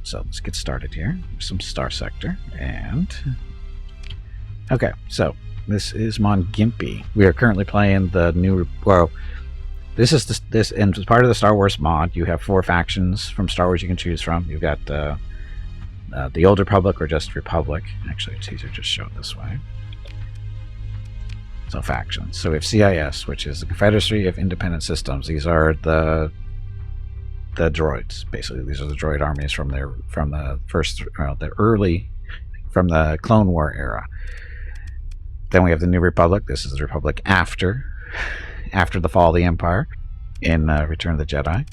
So let's get started here. Some Starsector, and okay, so this is Mongimpy. We are currently playing the new. Well, this is this, and as part of the Star Wars mod, you have 4 factions from Star Wars you can choose from. You've got the Old Republic or just Republic. Actually, it's easier to just show it this way. So factions. So we have CIS, which is the Confederacy of Independent Systems. These are the droids. Basically, these are the droid armies from the Clone War era. Then we have the New Republic. This is the Republic after the fall of the Empire in Return of the Jedi.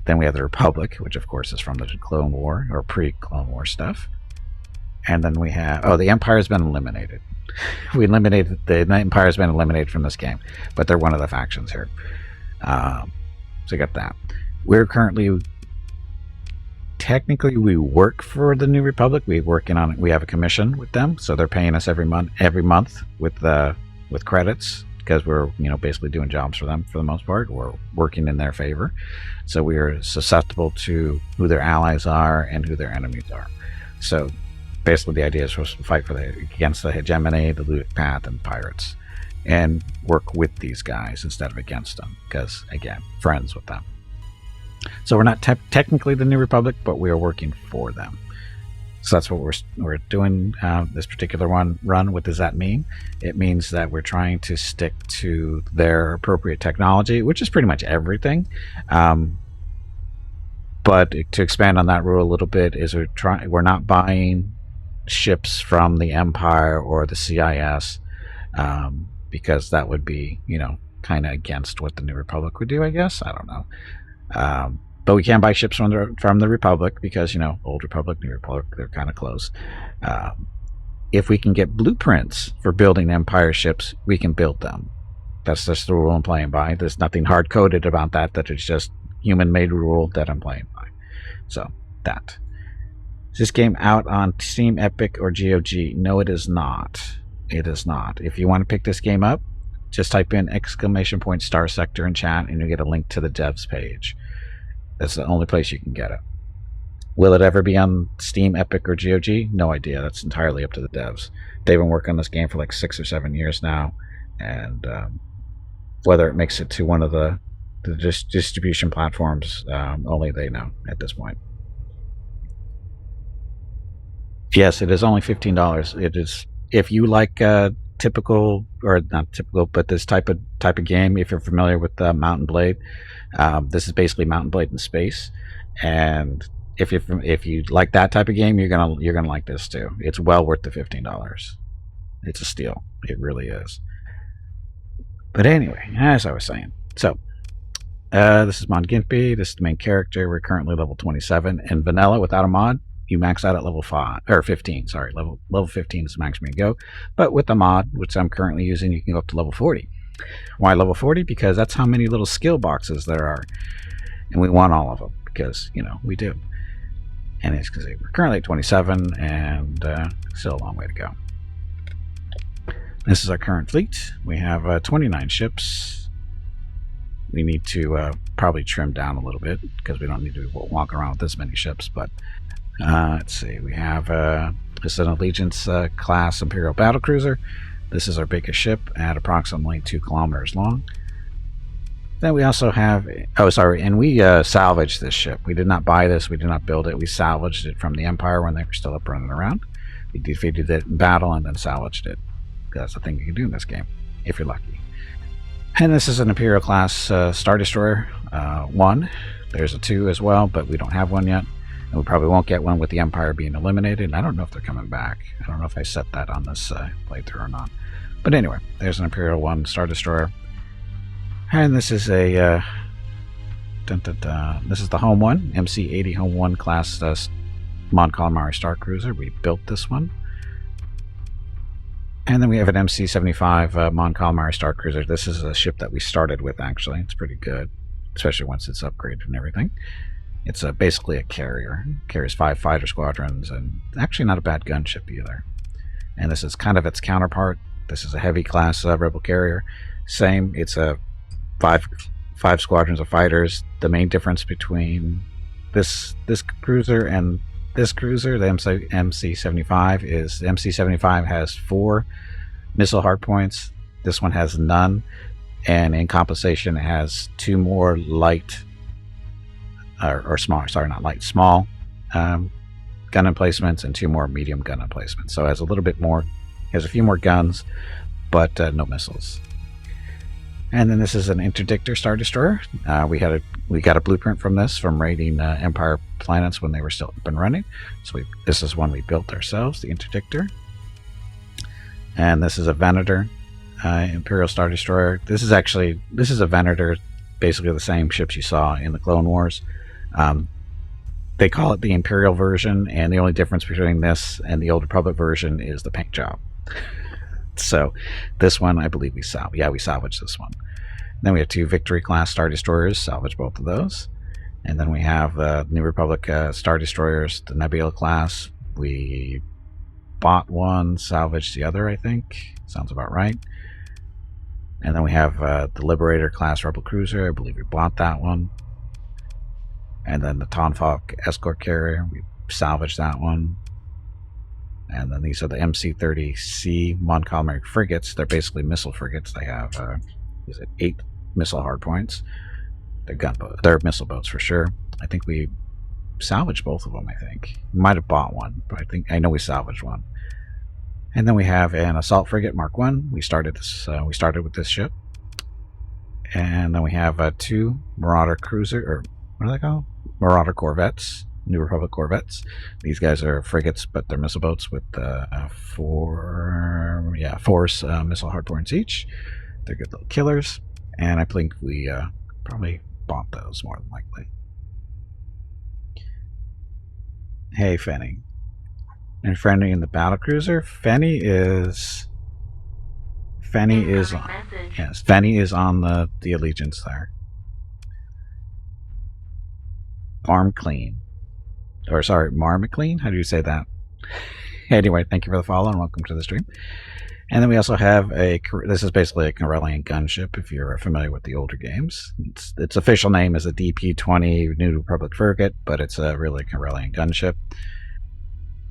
Then we have the Republic, which of course is from the Clone War or pre-Clone War stuff. And then we have the Empire has been eliminated. The Empire has been eliminated from this game, but they're one of the factions here. So you got that. We're currently, technically, we work for the New Republic. We're working on it. We have a commission with them, so they're paying us every month with credits, because we're basically doing jobs for them for the most part. We're working in their favor, so we are susceptible to who their allies are and who their enemies are. So basically, the idea is for us to fight against the hegemony, the Ludic Path, and pirates, and work with these guys instead of against them, because again, friends with them. So we're not technically the New Republic, but we are working for them. So that's what we're doing this particular run. What does that mean? It means that we're trying to stick to their appropriate technology, which is pretty much everything. But to expand on that rule a little bit, is we're not buying ships from the Empire or the CIS, because that would be kind of against what the New Republic would do, I guess. I don't know. But we can buy ships from the Republic, because Old Republic, New Republic, they're kind of close. If we can get blueprints for building Empire ships, we can build them. That's just the rule I'm playing by. There's nothing hard-coded about that. That is just human-made rule that I'm playing by. So that. Is this game out on Steam, Epic, or GOG? No, it is not. It is not. If you want to pick this game up, just type in !Starsector in chat, and you get a link to the devs page. That's the only place you can get it. Will it ever be on Steam, Epic, or GOG? No idea. That's entirely up to the devs. They've been working on this game for like 6 or 7 years now, and whether it makes it to one of the distribution platforms, only they know at this point. Yes, it is only $15. It is, if you like typical, or not typical, but this type of game. If you're familiar with Mount & Blade, this is basically Mount & Blade in space, and if you like that type of game, you're gonna like this too. It's well worth the $15. It's a steal. It really is. But anyway, as I was saying, so this is Mongimpy. This is the main character. We're currently level 27 in vanilla without a mod. You max out at level 15. Sorry, level 15 is the max you can go. But with the mod, which I'm currently using, you can go up to level 40. Why level 40? Because that's how many little skill boxes there are, and we want all of them, because we do. And it's because we're currently at 27, and still a long way to go. This is our current fleet. We have 29 ships. We need to probably trim down a little bit, because we don't need to walk around with this many ships, but let's see. We have this is an Allegiance class Imperial battlecruiser. This is our biggest ship at approximately 2 kilometers long. Then we also have, and we salvaged this ship. We did not buy this. We did not build it. We salvaged it from the Empire when they were still up running around. We defeated it in battle and then salvaged it. That's the thing you can do in this game, if you're lucky. And this is an Imperial class Star Destroyer 1. There's a 2 as well, but we don't have one yet. And we probably won't get one with the Empire being eliminated. I don't know if they're coming back. I don't know if I set that on this playthrough or not. But anyway, there's an Imperial 1 Star Destroyer. And this is a this is the Home 1, MC-80 Home 1 class Mon Calamari Star Cruiser. We built this one. And then we have an MC-75 Mon Calamari Star Cruiser. This is a ship that we started with, actually. It's pretty good, especially once it's upgraded and everything. It's basically a carrier. It carries 5 fighter squadrons, and actually not a bad gunship either. And this is kind of its counterpart. This is a heavy class rebel carrier. Same, it's a five squadrons of fighters. The main difference between this cruiser and this cruiser, the MC-75 is the MC-75 has 4 missile hardpoints. This one has none, and in compensation it has 2 more light or small. Sorry, not light, small gun emplacements and 2 more medium gun emplacements. So it has a little bit more. Has a few more guns, but no missiles. And then this is an interdictor Star Destroyer. We got a blueprint from this from raiding Empire planets when they were still up and running. So this is one we built ourselves, the interdictor. And this is a Venator Imperial Star Destroyer. This is a Venator, basically the same ships you saw in the Clone Wars. They call it the Imperial version, and the only difference between this and the Old Republic version is the paint job. So this one, I believe we salvaged. Yeah, we salvaged this one. Then we have 2 Victory class Star Destroyers, salvaged both of those. And then we have New Republic Star Destroyers, the Nebula class. We bought one, salvaged the other, I think. Sounds about right. And then we have the Liberator class Rebel Cruiser. I believe we bought that one. And then the Tonfalk Escort Carrier. We salvaged that one. And then these are the MC-30C Montgomery frigates. They're basically missile frigates. They have 8 missile hardpoints. They're missile boats for sure. I think we salvaged both of them. I think we might have bought one, but I know we salvaged one. And then we have an assault frigate Mark 1. We started with this ship. And then we have 2 Marauder cruiser, or what are they called? Marauder corvettes. New Republic corvettes. These guys are frigates, but they're missile boats with 4 missile hardpoints each. They're good little killers, and I think we probably bought those more than likely. Hey, Fenny. And Fenny in the battle cruiser. Fenny is on. Yes, Fenny is on the Allegiance there. Arm clean. Or sorry, Mar McLean? How do you say that? Anyway, thank you for the follow and welcome to the stream. And then we also have this is basically a Corellian gunship if you're familiar with the older games. Its official name is a DP-20 New Republic frigate, but it's a really Corellian gunship.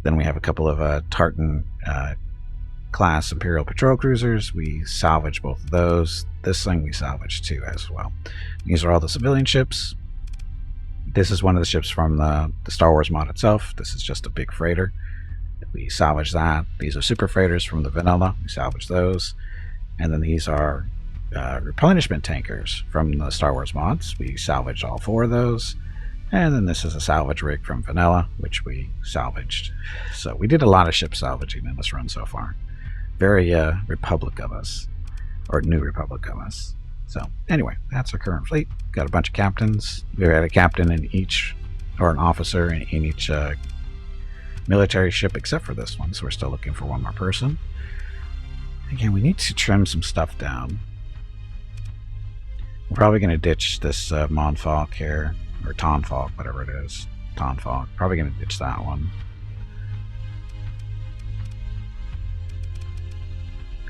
Then we have a couple of Tartan class Imperial Patrol Cruisers. We salvaged both of those. This thing we salvaged too as well. These are all the civilian ships. This is one of the ships from the Star Wars mod itself. This is just a big freighter. We salvaged that. These are super freighters from the vanilla. We salvaged those. And then these are replenishment tankers from the Star Wars mods. We salvaged all 4 of those. And then this is a salvage rig from vanilla, which we salvaged. So we did a lot of ship salvaging in this run so far. Very Republic of us, or New Republic of us. So anyway, that's our current fleet. Got a bunch of captains. We had a captain in each, or an officer in each military ship except for this one. So we're still looking for one more person. Again, we need to trim some stuff down. We're probably going to ditch this Monfalk here, or Tonfalk, whatever it is. Tonfalk. Probably going to ditch that one.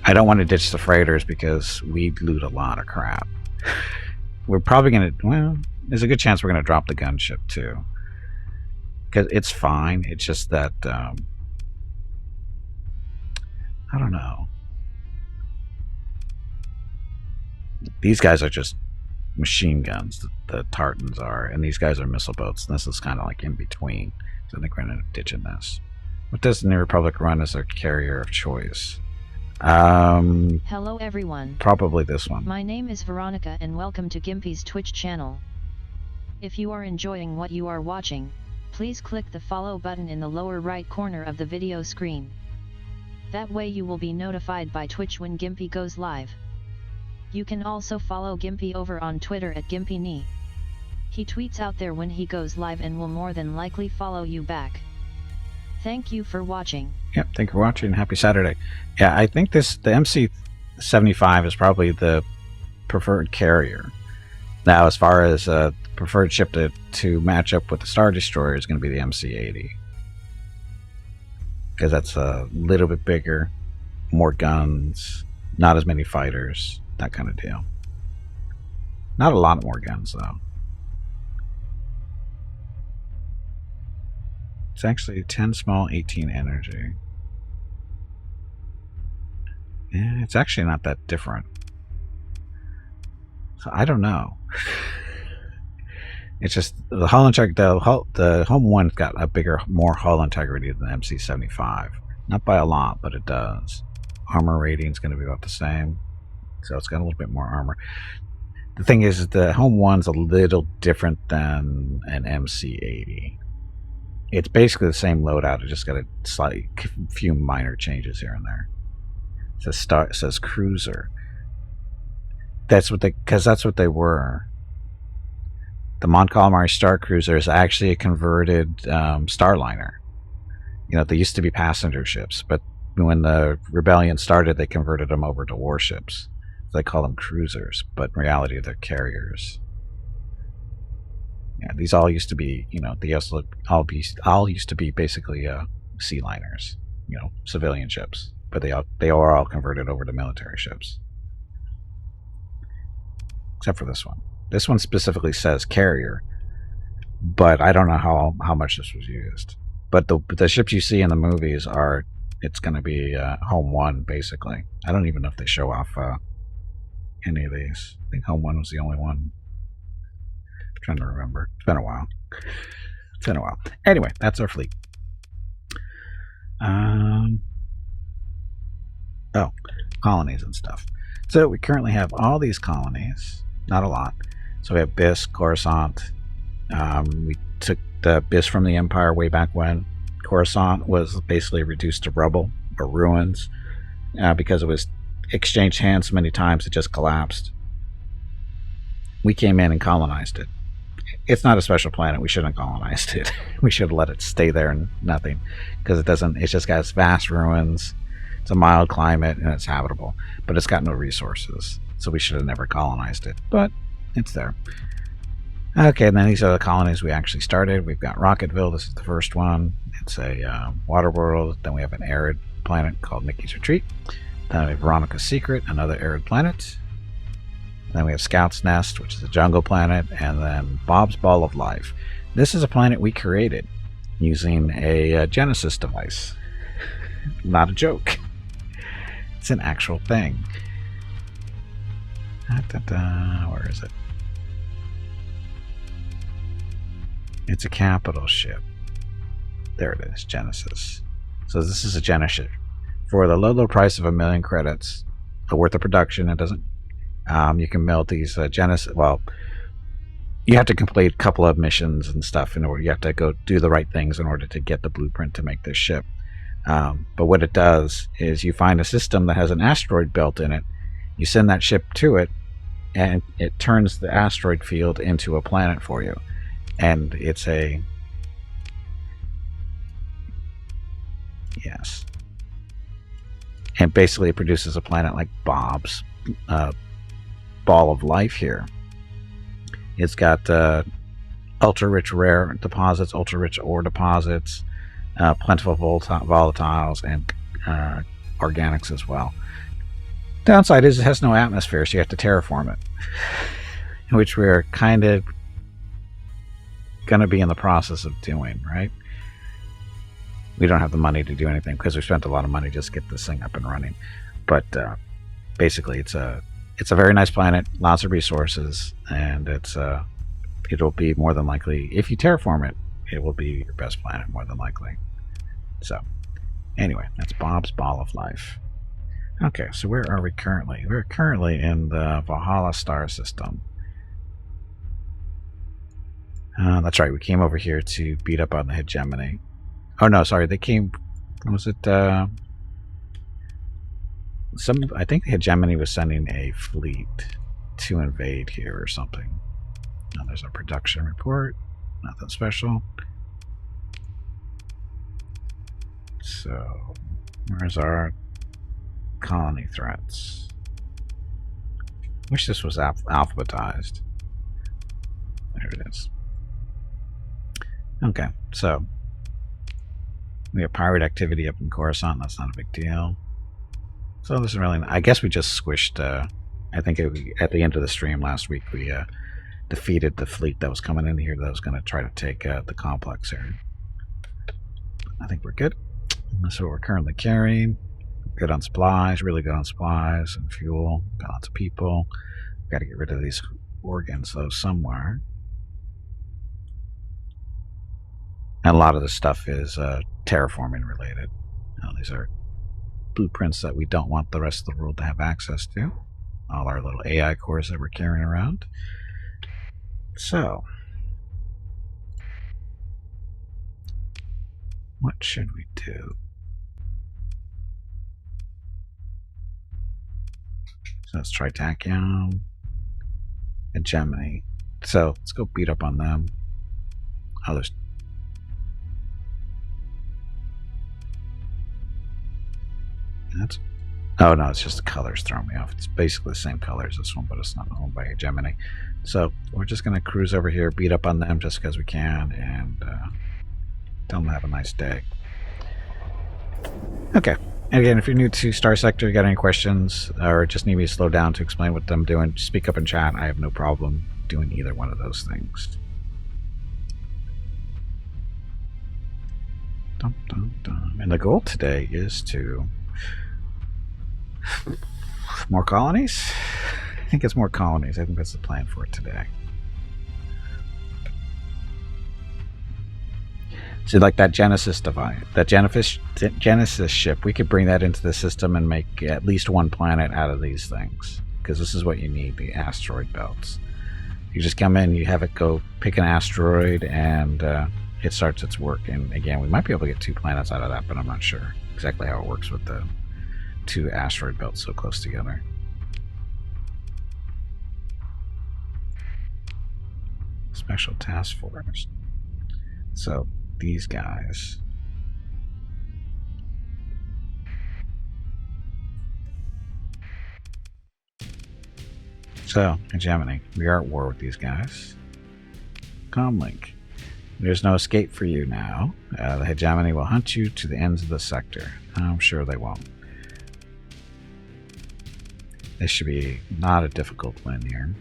I don't want to ditch the freighters because we loot a lot of crap. We're probably going to, well, there's a good chance we're going to drop the gunship too. Because it's fine. It's just that, I don't know. These guys are just machine guns, the Tartans are, and these guys are missile boats, and this is kind of like in between. So I think we're going to ditch in this. What does the New Republic run as their carrier of choice? Hello everyone. Probably this one. My name is Veronica and welcome to Gimpy's Twitch channel. If you are enjoying what you are watching, please click the follow button in the lower right corner of the video screen. That way you will be notified by Twitch when Gimpy goes live. You can also follow Gimpy over on Twitter at GimpyKnee. He tweets out there when he goes live and will more than likely follow you back. Thank you for watching. Yep, thank you for watching. Happy Saturday. Yeah, I think the MC-75 is probably the preferred carrier. Now, as far as the preferred ship to match up with the Star Destroyer is going to be the MC-80. Because that's a little bit bigger, more guns, not as many fighters, that kind of deal. Not a lot more guns, though. It's actually 10 small, 18 energy. Yeah, it's actually not that different. So I don't know. It's just the hull integrity. The home one's got a bigger, more hull integrity than the MC75. Not by a lot, but it does. Armor rating is going to be about the same, so it's got a little bit more armor. The thing is, the home one's a little different than an MC80. It's basically the same loadout. It just got a few minor changes here and there. It says cruiser. That's what they were. The Mon Calamari Star Cruiser is actually a converted Starliner. You know, they used to be passenger ships, but when the rebellion started, they converted them over to warships. They call them cruisers, but in reality, they're carriers. Yeah, these all used to be, you know, they all used to be basically sea liners, you know, civilian ships, but they are all converted over to military ships, except for this one. This one specifically says carrier, but I don't know how much this was used. But the ships you see in the movies are, it's going to be Home 1, basically. I don't even know if they show off any of these. I think Home 1 was the only one. I'm trying to remember. It's been a while. Anyway, that's our fleet. Oh, colonies and stuff. So we currently have all these colonies. Not a lot. So we have Biss, Coruscant. We took the Biss from the Empire way back when. Coruscant was basically reduced to rubble or ruins because it was exchanged hands so many times it just collapsed. We came in and colonized it. It's not a special planet. We shouldn't have colonized it. We should have let it stay there and nothing, because it's just got vast ruins. It's a mild climate and it's habitable, but it's got no resources. So we should have never colonized it, but it's there. Okay, and then these are the colonies we actually started. We've got Rocketville. This is the first one. It's a water world. Then we have an arid planet called Mickey's Retreat. Then we have Veronica's Secret, another arid planet. Then we have Scout's Nest, which is a jungle planet. And then Bob's Ball of Life. This is a planet we created using a Genesis device. Not a joke. It's an actual thing. Where is it? It's a capital ship. There it is, Genesis. So this is a Genesis for the low price of 1 million credits, worth of production. It doesn't. You can build these Genesis. Well, you have to complete a couple of missions and stuff in order. You have to go do the right things in order to get the blueprint to make this ship. But what it does is you find a system that has an asteroid built in it. You send that ship to it, and it turns the asteroid field into a planet for you. And it's a... Yes. And basically it produces a planet like Bob's Ball of Life here. It's got ultra-rich rare deposits, ultra-rich ore deposits, plentiful volatiles, and organics as well. Downside is it has no atmosphere, so you have to terraform it, which we're kind of going to be in the process of doing, right? We don't have the money to do anything because we spent a lot of money just to get this thing up and running. But basically, it's a very nice planet, lots of resources, and it'll be more than likely, if you terraform it, it will be your best planet more than likely. So, anyway, that's Bob's Ball of Life. Okay, so where are we currently? We're currently in the Valhalla star system. That's right, we came over here to beat up on the hegemony. Oh no, sorry, they came... Was it... I think the hegemony was sending a fleet to invade here or something. Now there's a production report. Nothing special. So, where's our colony threats? Wish this was alphabetized. There it is. Okay, so we have pirate activity up in Coruscant. That's not a big deal. So this is really... I guess we just squished... I think at the end of the stream last week, we defeated the fleet that was coming in here that was going to try to take the complex here. I think we're good. That's what we're currently carrying. Good on supplies, really good on supplies and fuel. Got lots of people. Got to get rid of these organs though somewhere. And a lot of this stuff is terraforming related. These are blueprints that we don't want the rest of the world to have access to. All our little AI cores that we're carrying around. So, what should we do? So that's Tritachyon and Gemini. So let's go beat up on them. Oh, there's... That's... Oh no, it's just the colors throwing me off. It's basically the same colors as this one, but it's not owned by a Gemini. So we're just going to cruise over here, beat up on them just because we can, and tell them to have a nice day. Okay. And again, if you're new to Starsector, you got any questions, or just need me to slow down to explain what I'm doing, speak up in chat. I have no problem doing either one of those things. Dum, dum, dum. And the goal today is to... More colonies? I think it's more colonies. I think that's the plan for today. So like that Genesis device, that Genesis ship, we could bring that into the system and make at least one planet out of these things. Because this is what you need, the asteroid belts. You just come in, you have it go pick an asteroid, and it starts its work. And again, we might be able to get 2 planets out of that, but I'm not sure exactly how it works with the 2 asteroid belts so close together. Special task force. So these guys. So, Gemini, we are at war with these guys. Comlink. There's no escape for you now. The hegemony will hunt you to the ends of the sector. I'm sure they won't. This should be not a difficult win here.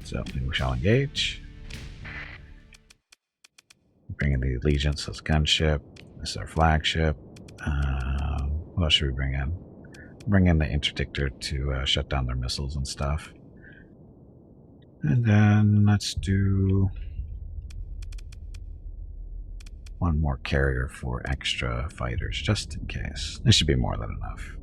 So we shall engage. Bring in the Allegiance as gunship. This is our flagship. What else should we bring in? Bring in the interdictor to shut down their missiles and stuff. And then let's do one more carrier for extra fighters, just in case. This should be more than enough.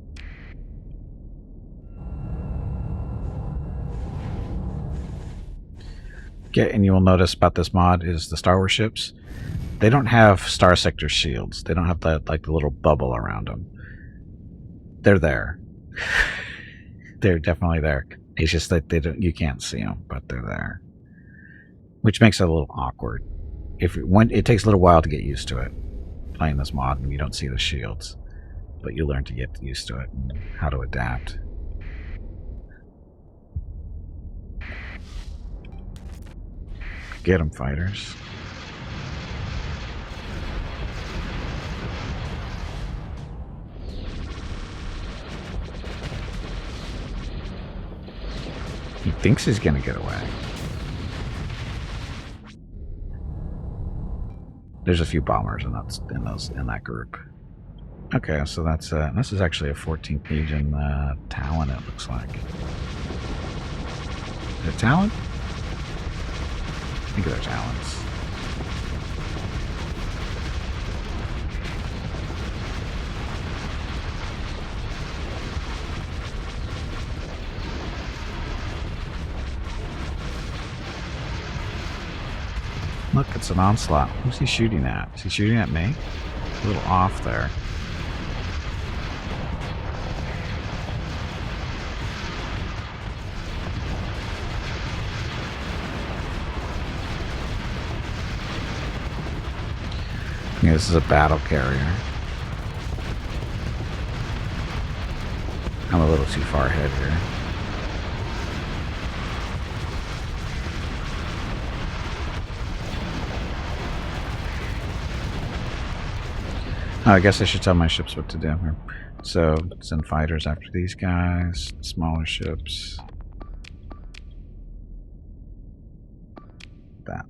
Okay, and you will notice about this mod is the Star Wars ships. They don't have Starsector shields. They don't have that, like, the little bubble around them. They're there. They're definitely there. It's just that they don't, you can't see them, but they're there, which makes it a little awkward. It takes a little while to get used to it, playing this mod, and you don't see the shields, but you learn to get used to it and how to adapt. Get them, fighters. He thinks he's gonna get away. There's a few bombers in that group. Okay, so that's this is actually a 14th Legion Talon. It looks like. Is it Talon? I think they're Talons. Look, it's an onslaught. Who's he shooting at? Is he shooting at me? A little off there. Yeah, this is a battle carrier. I'm a little too far ahead here. Oh, I guess I should tell my ships what to do here. So, send fighters after these guys, smaller ships. That.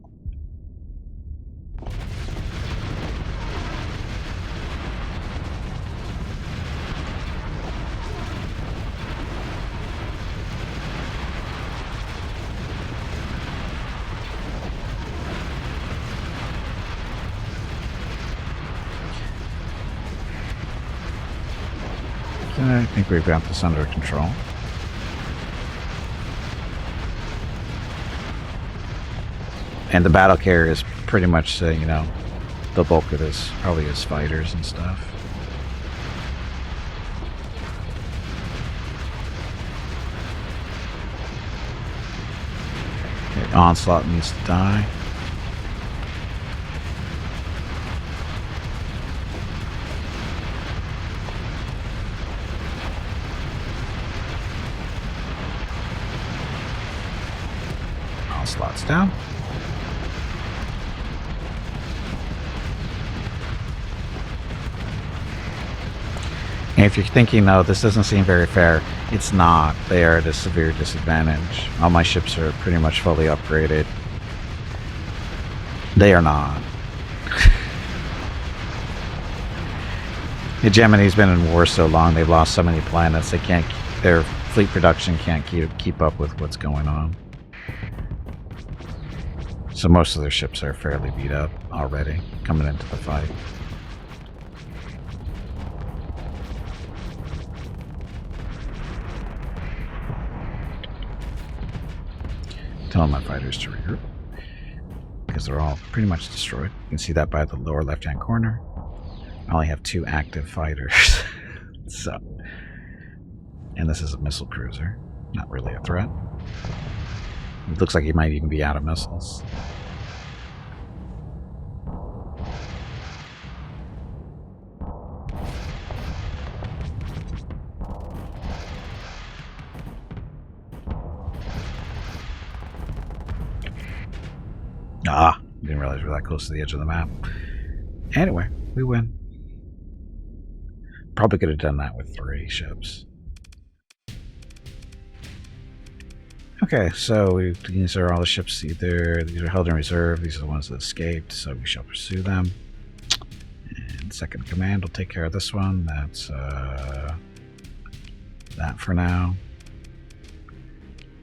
I think we've got this under control. And the battle carrier is pretty much, you know, the bulk of this probably is fighters and stuff. Okay, Onslaught needs to die. Onslaught's down. And if you're thinking, oh, this doesn't seem very fair, it's not. They are at a severe disadvantage. All my ships are pretty much fully upgraded. They are not. Hegemony's been in war so long, they've lost so many planets, they can't. Their fleet production can't keep up with what's going on. So most of their ships are fairly beat up already coming into the fight. Telling my fighters to regroup because they're all pretty much destroyed. You can see that by the lower left-hand corner. I only have 2 active fighters. So, and this is a missile cruiser, not really a threat. It looks like he might even be out of missiles. Ah, didn't realize we were that close to the edge of the map. Anyway, we win. Probably could have done that with 3 ships. Okay, so these are all the ships either. These are held in reserve. These are the ones that escaped, so we shall pursue them. And second command will take care of this one. That's that for now.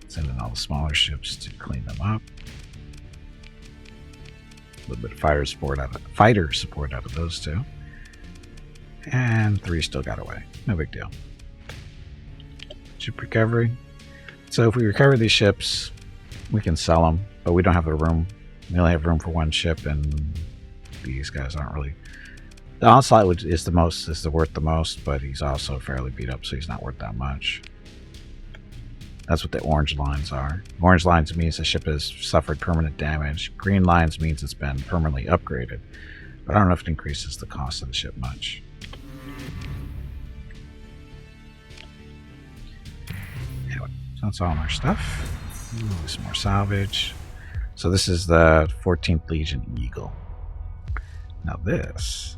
Send in all the smaller ships to clean them up. A little bit of fighter support out of those 2. And 3 still got away. No big deal. Ship recovery. So if we recover these ships, we can sell them, but we don't have the room. We only have room for 1 ship, and these guys aren't really. The Onslaught is worth the most, but he's also fairly beat up, so he's not worth that much. That's what the orange lines are. Orange lines means the ship has suffered permanent damage. Green lines means it's been permanently upgraded. But I don't know if it increases the cost of the ship much. Anyway, so that's all our stuff. Ooh, some more salvage. So this is the 14th Legion Eagle. Now this.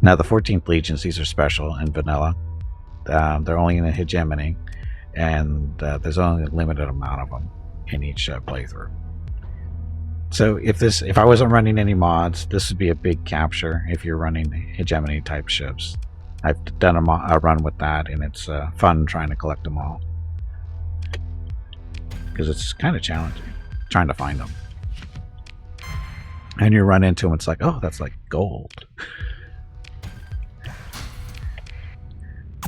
Now the 14th Legions, these are special and vanilla. They're only in a hegemony, and there's only a limited amount of them in each playthrough. So if I wasn't running any mods, this would be a big capture if you're running hegemony type ships. I've done a run with that, and it's fun trying to collect them all. Because it's kind of challenging trying to find them. And you run into them, it's like, oh, that's like gold.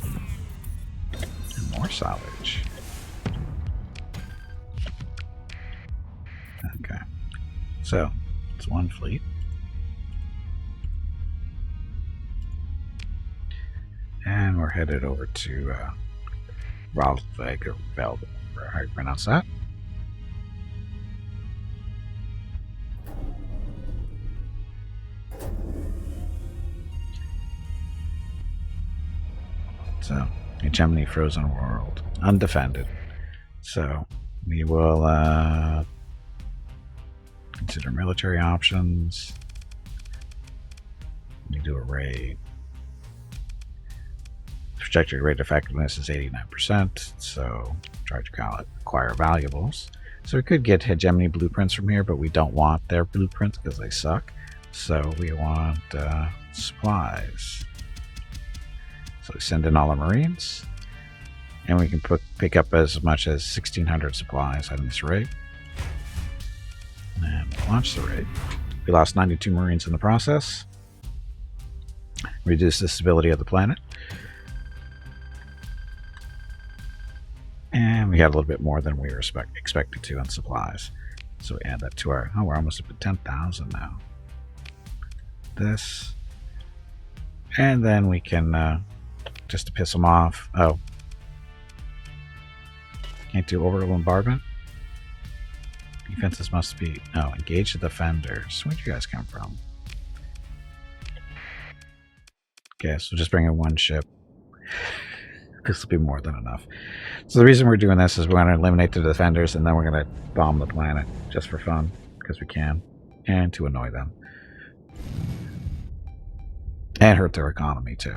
And more salvage. Okay. So, it's one fleet. And we're headed over to Ralveg, or Vel, how you pronounce that. So, Hegemony Frozen World, undefended. So, we will consider military options. We do a raid. Projected rate effectiveness is 89%, so try to acquire valuables. So we could get hegemony blueprints from here, but we don't want their blueprints because they suck. So we want supplies. So we send in all our Marines, and we can pick up as much as 1,600 supplies on this raid. And launch the raid. We lost 92 Marines in the process. Reduced the stability of the planet. And we had a little bit more than we were expected to on supplies. So we add that to our... Oh, we're almost up to 10,000 now. This. And then we can, just to piss them off... Oh. Can't do orbital bombardment? Defenses must be... Oh, engage the defenders. Where'd you guys come from? Okay, so just bring in one ship. This will be more than enough. So the reason we're doing this is we're going to eliminate the defenders, and then we're going to bomb the planet just for fun, because we can, and to annoy them. And hurt their economy, too.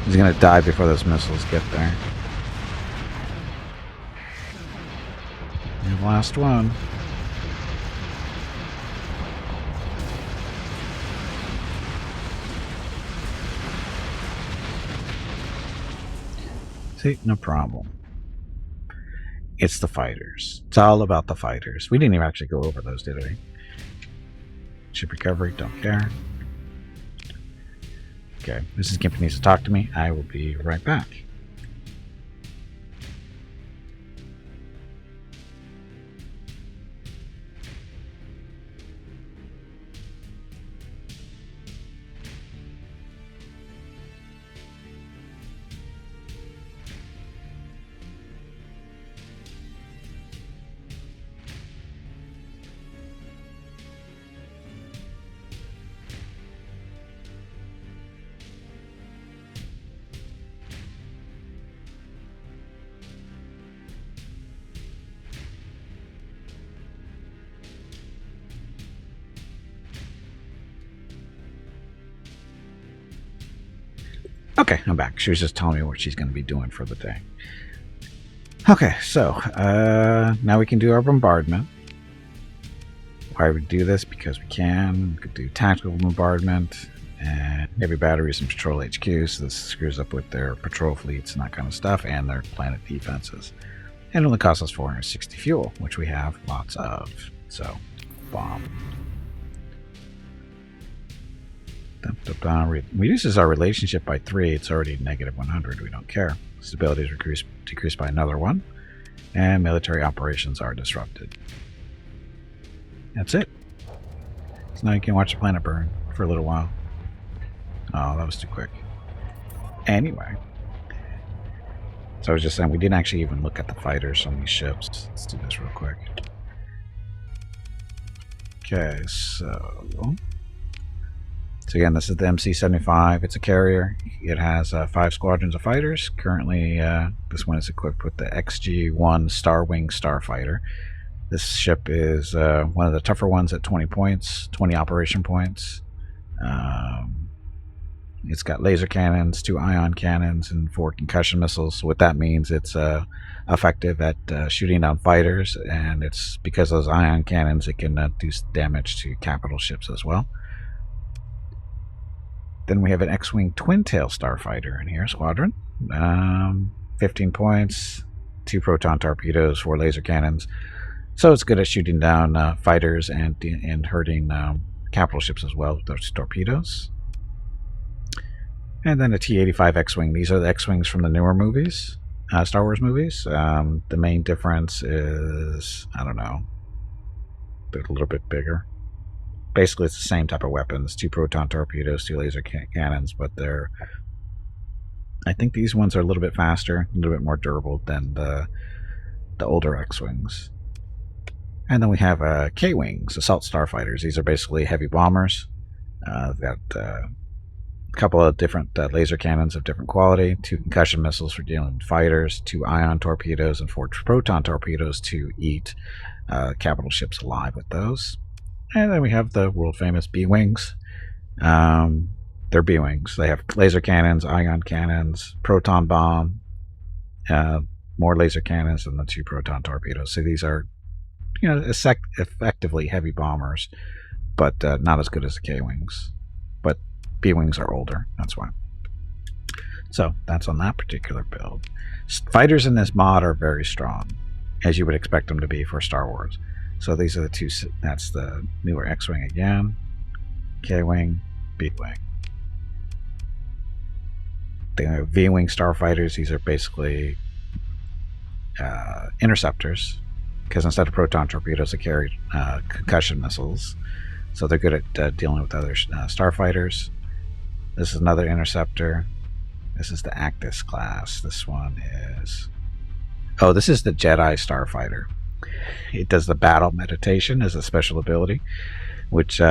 He's gonna die before those missiles get there. And last one. See, no problem. It's the fighters. It's all about the fighters. We didn't even actually go over those, did we? Ship recovery, don't care. Okay, Mrs. Gimpy needs to talk to me. I will be right back. Okay, I'm back. She was just telling me what she's going to be doing for the day. Okay, so now we can do our bombardment. Why we do this? Because we can. We could do tactical bombardment, and every battery is in patrol HQ, so this screws up with their patrol fleets and that kind of stuff, and their planet defenses. And it only costs us 460 fuel, which we have lots of. So, bomb. Reduces our relationship by 3. It's already negative 100. We don't care. Stability is decreased by another 1. And military operations are disrupted. That's it. So now you can watch the planet burn for a little while. Oh, that was too quick. Anyway. So I was just saying, we didn't actually even look at the fighters on these ships. Let's do this real quick. Okay, so again, this is the MC-75. It's a carrier. It has 5 squadrons of fighters. Currently, this one is equipped with the XG-1 Starwing Starfighter. This ship is one of the tougher ones at 20 points, 20 operation points. It's got laser cannons, 2 ion cannons, and 4 concussion missiles. So what that means, it's effective at shooting down fighters, and it's because of those ion cannons, it can do damage to capital ships as well. Then we have an X-Wing Twin-Tail Starfighter in here, squadron. 15 points, 2 proton torpedoes, 4 laser cannons. So it's good at shooting down fighters and hurting capital ships as well with those torpedoes. And then a T-85 X-Wing. These are the X-Wings from the newer movies, Star Wars movies. The main difference is, I don't know, they're a little bit bigger. Basically, it's the same type of weapons. 2 proton torpedoes, 2 laser cannons, but they're... I think these ones are a little bit faster, a little bit more durable than the older X-Wings. And then we have K-Wings, Assault Starfighters. These are basically heavy bombers. They've got couple of different laser cannons of different quality, 2 concussion missiles for dealing with fighters, 2 ion torpedoes, and 4 proton torpedoes to eat capital ships alive with those. And then we have the world famous B-Wings. They're B-Wings. They have laser cannons, ion cannons, proton bomb, more laser cannons, and the 2 proton torpedoes. So these are, effectively heavy bombers, but not as good as the K-Wings. But B-Wings are older, that's why. So that's on that particular build. Fighters in this mod are very strong, as you would expect them to be for Star Wars. So these are the 2, that's the newer X-Wing again, K-Wing, B-Wing. The V-Wing starfighters, these are basically interceptors, because instead of proton torpedoes, they carry concussion missiles. So they're good at dealing with other starfighters. This is another interceptor. This is the Actis class. This one is... Oh, this is the Jedi starfighter. It does the battle meditation as a special ability, which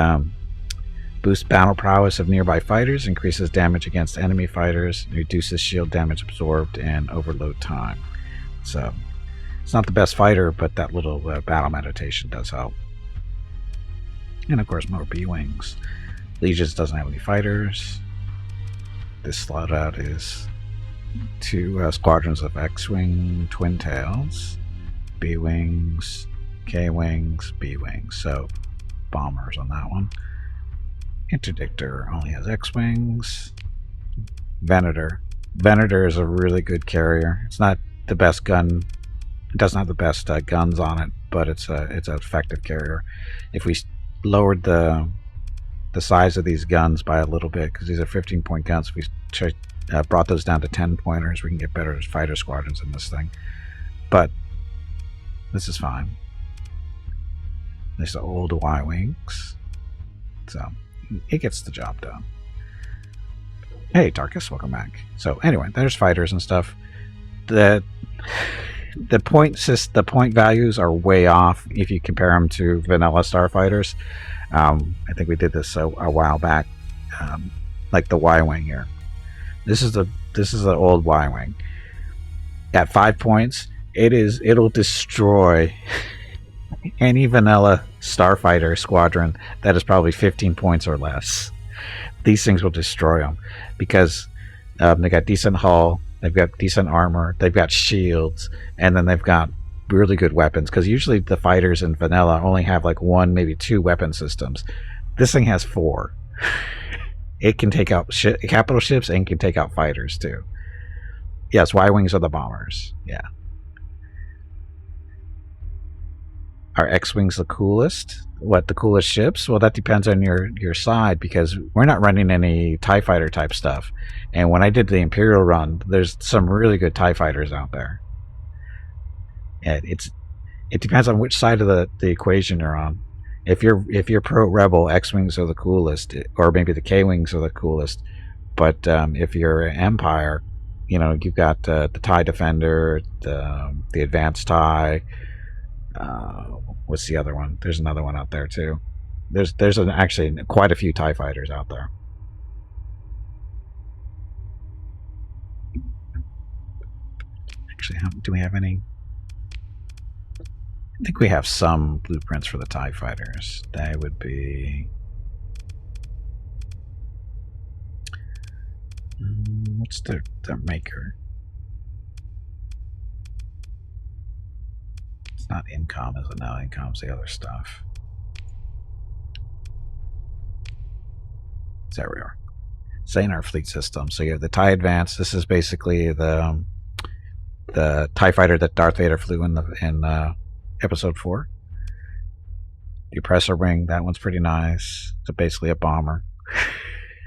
boosts battle prowess of nearby fighters, increases damage against enemy fighters, reduces shield damage absorbed, and overload time. So it's not the best fighter, but that little battle meditation does help. And of course, more B-Wings. Legions doesn't have any fighters. This slot out is 2 squadrons of X-Wing twin tails, B-Wings, K-Wings, B-Wings. So bombers on that one. Interdictor only has X-Wings. Venator. Venator is a really good carrier. It's not the best gun. It doesn't have the best guns on it, but it's an effective carrier. If we lowered the size of these guns by a little bit, because these are 15-point guns, if we brought those down to 10 pointers, we can get better fighter squadrons in this thing. But this is fine. There's the old Y-Wings, so it gets the job done. Hey Tarkus, welcome back. So anyway, there's fighters and stuff. The point values are way off if you compare them to vanilla starfighters. I think we did this a while back, like the Y-Wing here. This is the old Y-Wing. At 5 points, it'll destroy any vanilla starfighter squadron that is probably 15 points or less. These things will destroy them because they got decent hull, they've got decent armor, they've got shields, and then they've got really good weapons, because usually the fighters in vanilla only have like 1, maybe 2 weapon systems. This thing has 4. It can take out capital ships and can take out fighters too. Yes, Y-Wings are the bombers. Yeah. Are X-Wings the coolest? What, the coolest ships? Well, that depends on your side, because we're not running any TIE fighter type stuff. And when I did the Imperial run, there's some really good TIE fighters out there. And it depends on which side of the equation you're on. If you're pro Rebel, X-Wings are the coolest, or maybe the K-Wings are the coolest. But if you're Empire, you've got the TIE Defender, the Advanced TIE. What's the other one? There's another one out there too. There's actually quite a few TIE fighters out there. Actually, do we have any? I think we have some blueprints for the TIE fighters. They would be... what's their maker? It's not Incom, is it? No, Incom's the other stuff. There we are. Saying our fleet system. So you have the TIE Advance. This is basically the TIE fighter that Darth Vader flew in Episode 4. The Oppressor Wing, that one's pretty nice. It's basically a bomber.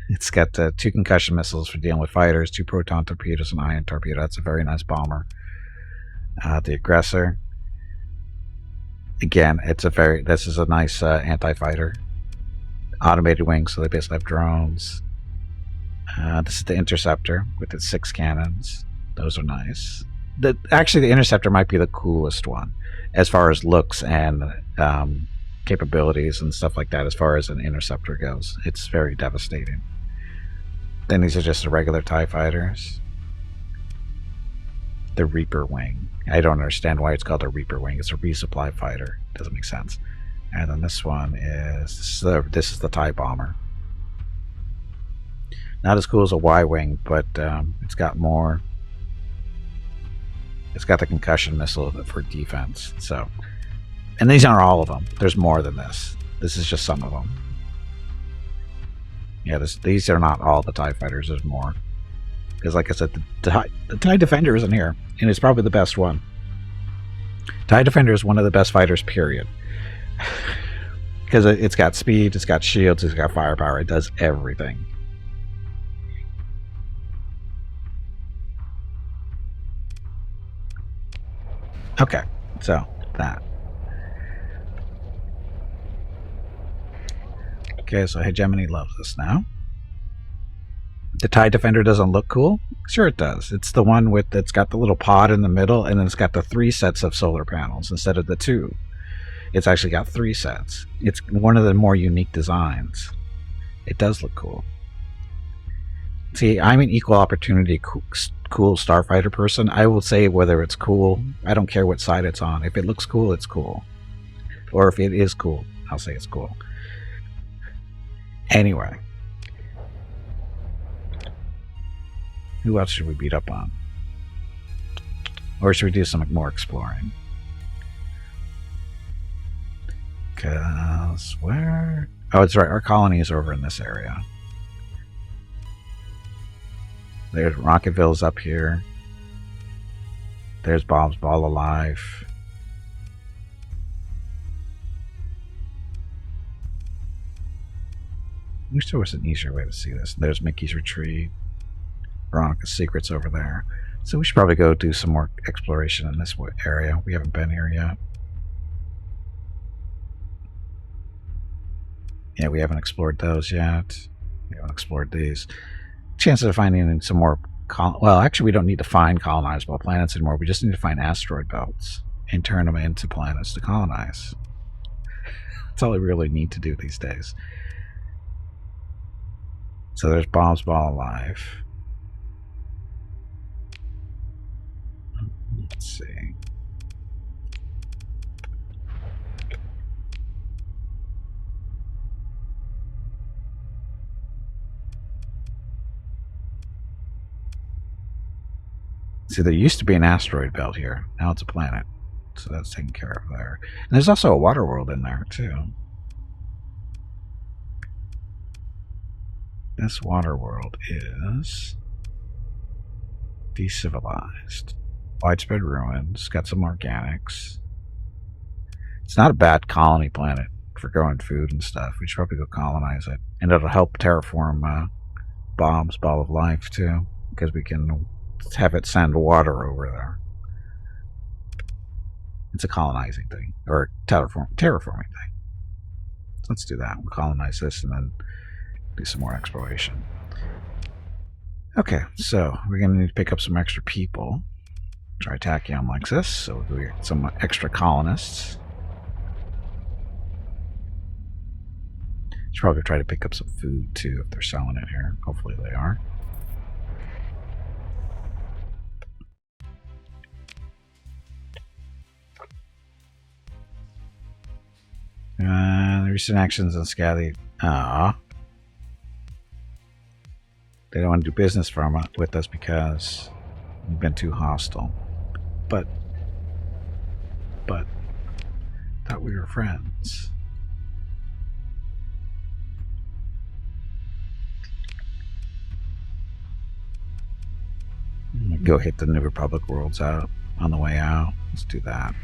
It's got 2 concussion missiles for dealing with fighters, 2 proton torpedoes, and ion torpedo. That's a very nice bomber. The Aggressor. Again, this is a nice anti-fighter. Automated wings, so they basically have drones. This is the Interceptor with its 6 cannons. Those are nice. Actually, the Interceptor might be the coolest one as far as looks and capabilities and stuff like that. As far as an Interceptor goes, it's very devastating. Then these are just the regular TIE fighters. The Reaper Wing. I don't understand why it's called a Reaper Wing. It's a resupply fighter. Doesn't make sense. And then this one is this is the TIE Bomber. Not as cool as a Y-Wing, but it's got more. It's got the concussion missile for defense. So, and these aren't all of them. There's more than this. This is just some of them. Yeah, these are not all the TIE fighters. There's more. Because, like I said, the TIE Defender isn't here, and it's probably the best one. TIE Defender is one of the best fighters, period. Because it's got speed, it's got shields, it's got firepower. It does everything. Okay, so that. Okay, so Hegemony loves this now. The TIE Defender doesn't look cool? Sure it does. It's the one that's got the little pod in the middle, and then it's got the 3 sets of solar panels instead of the 2. It's actually got 3 sets. It's one of the more unique designs. It does look cool. See, I'm an equal opportunity cool starfighter person. I will say whether it's cool. I don't care what side it's on. If it looks cool, it's cool. Or if it is cool, I'll say it's cool. Anyway. Who else should we beat up on? Or should we do some more exploring? Because where? Oh, that's right. Our colony is over in this area. There's Rocketville's up here. There's Bob's Ball of Life. I wish there was an easier way to see this. There's Mickey's Retreat. Veronica's Secret's over there. So we should probably go do some more exploration in this area. We haven't been here yet. Yeah, we haven't explored those yet. We haven't explored these. Chances of finding some more... well, actually, we don't need to find colonizable planets anymore. We just need to find asteroid belts and turn them into planets to colonize. That's all we really need to do these days. So there's Bob's Ball of Life. Let's see. See, there used to be an asteroid belt here. Now it's a planet. So that's taken care of there. And there's also a water world in there, too. This water world is Decivilized. Widespread ruins. Got some organics. It's not a bad colony planet for growing food and stuff. We should probably go colonize it. And it'll help terraform Bob's Ball of Life, too. Because we can have it send water over there. It's a colonizing thing. Or terraforming thing. So let's do that. We'll colonize this and then do some more exploration. Okay, so we're going to need to pick up some extra people. Tritachyon likes this, so we'll get some extra colonists. Should probably try to pick up some food too if they're selling it here. Hopefully they are. The recent actions on Scally. They don't want to do business with us because we've been too hostile. But thought we were friends. Go hit the New Republic worlds out on the way out. Let's do that.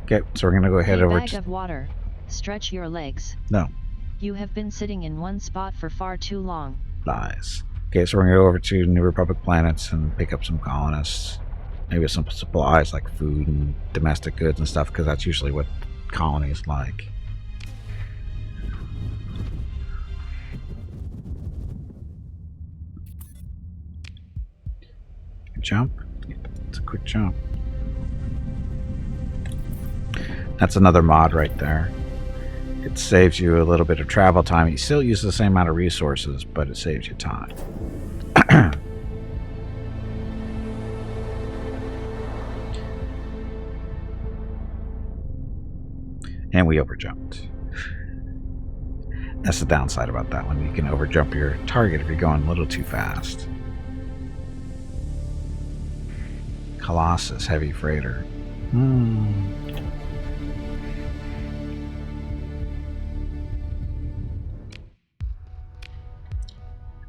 Okay, so we're gonna go ahead over to... Bag of water. Stretch your legs. No. You have been sitting in one spot for far too long. Lies. Okay, so we're gonna go over to New Republic planets and pick up some colonists. Maybe some supplies like food and domestic goods and stuff, because that's usually what colonies like. Jump. It's a quick jump. That's another mod right there. It saves you a little bit of travel time. You still use the same amount of resources, but it saves you time. And we overjumped. That's the downside about that one. You can overjump your target if you're going a little too fast. Colossus Heavy Freighter.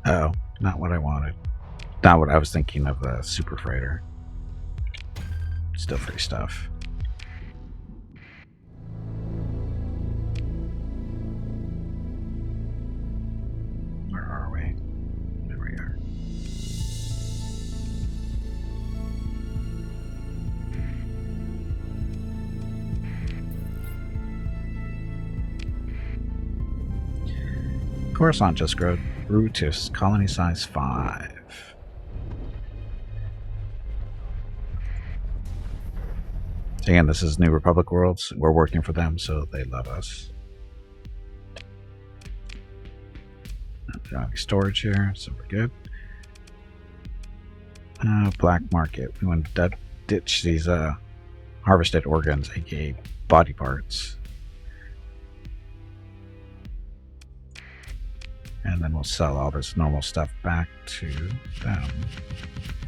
Oh, not what I wanted. Not what I was thinking of, the Super Freighter. Still free stuff. Where are we? There we are. Coruscant just grew to colony size 5. So again, this is New Republic worlds. We're working for them, so they love us. Storage here, so we're good. Black market. We want to ditch these harvested organs, aka body parts. And then we'll sell all this normal stuff back to them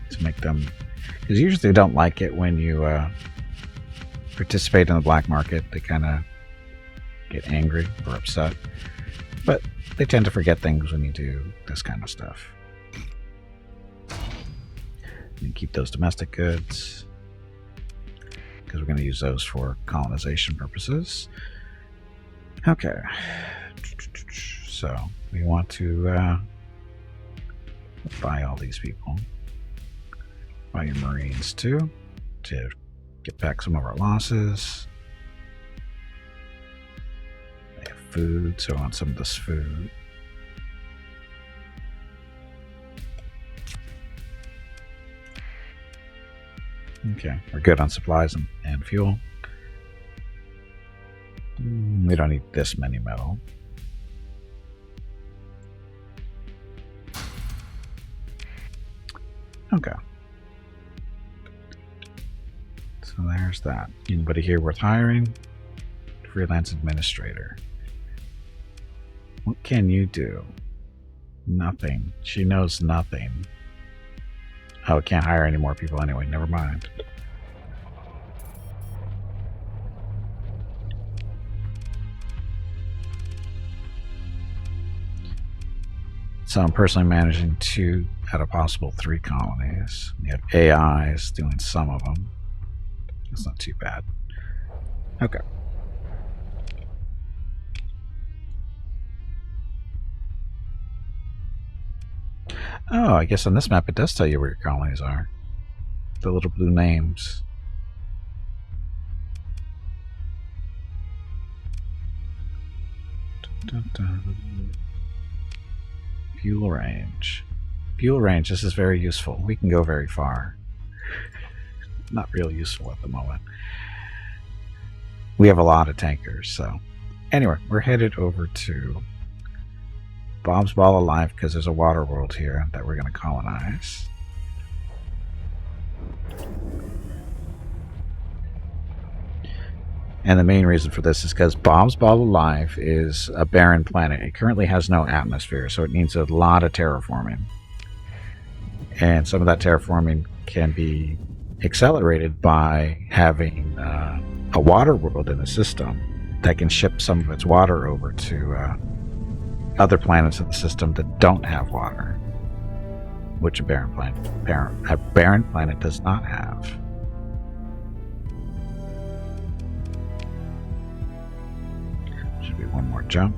to make them, because usually they don't like it when you participate in the black market. They kind of get angry or upset, but they tend to forget things when you do this kind of stuff. You keep those domestic goods because we're going to use those for colonization purposes. Okay, so we want to buy all these people. Buy your Marines too, to get back some of our losses. They have food, so I want some of this food. Okay, we're good on supplies and fuel. We don't need this many metal. Okay. So there's that. Anybody here worth hiring? Freelance administrator. What can you do? Nothing. She knows nothing. Oh, can't hire any more people anyway. Never mind. So I'm personally managing 2 out of possible 3 colonies. You have AIs doing some of them. That's not too bad. Okay. Oh, I guess on this map it does tell you where your colonies are. The little blue names. Dun, dun, dun. Fuel range. Fuel range, this is very useful. We can go very far. Not real useful at the moment. We have a lot of tankers, so. Anyway, we're headed over to Bob's Ball of Life because there's a water world here that we're going to colonize. And the main reason for this is because Bob's Ball of Life is a barren planet. It currently has no atmosphere, so it needs a lot of terraforming. And some of that terraforming can be accelerated by having a water world in the system that can ship some of its water over to other planets in the system that don't have water, which a barren planet does not have. Should be one more jump.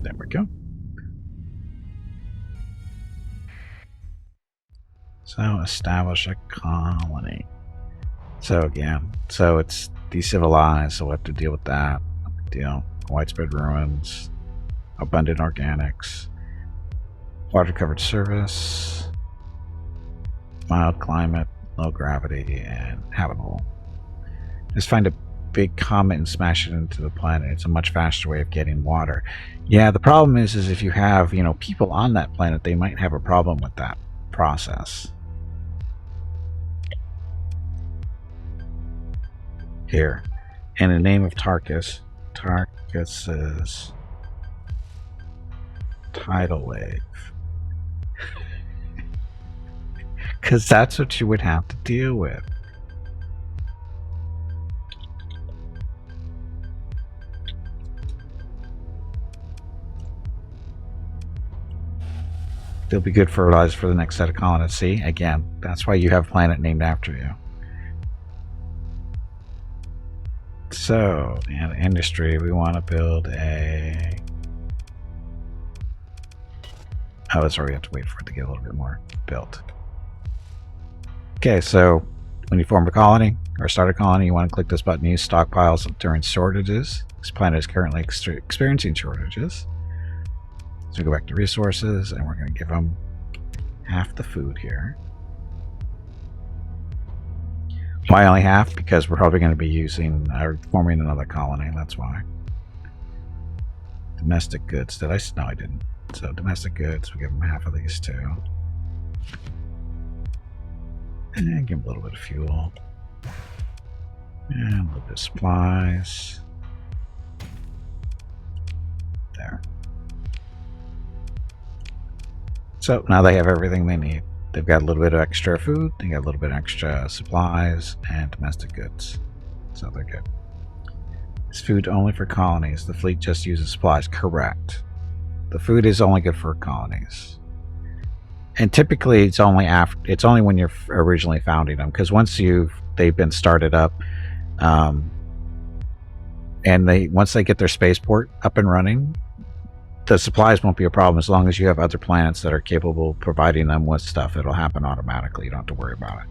There we go. So establish a colony. So again, so it's decivilized, so we'll have to deal with that. No big deal. Widespread ruins, abundant organics. Water covered surface, mild climate, low gravity, and habitable. Just find a big comet and smash it into the planet. It's a much faster way of getting water. Yeah, the problem is if you have, people on that planet, they might have a problem with that process. Here, in the name of Tarkus's tidal wave. Because that's what you would have to deal with. They'll be good fertilizer for the next set of colonists. See, again, that's why you have a planet named after you. So, in industry, we want to build a... Oh, sorry, we have to wait for it to get a little bit more built. Okay, so when you form a colony or start a colony, you want to click this button, use stockpiles during shortages. This planet is currently experiencing shortages. So we go back to resources, and we're going to give them half the food here. Why only half? Because we're probably going to be forming another colony. That's why. Domestic goods. Did I? No, I didn't. So domestic goods, we give them half of these too. And give them a little bit of fuel. And a little bit of supplies. There. So now they have everything they need. They've got a little bit of extra food, they got a little bit extra supplies, and domestic goods. So they're good. Is food only for colonies? The fleet just uses supplies. Correct. The food is only good for colonies. And typically it's only when you're originally founding them, because once they've been started up, and once they get their spaceport up and running, the supplies won't be a problem as long as you have other planets that are capable of providing them with stuff. It'll happen automatically. You don't have to worry about it.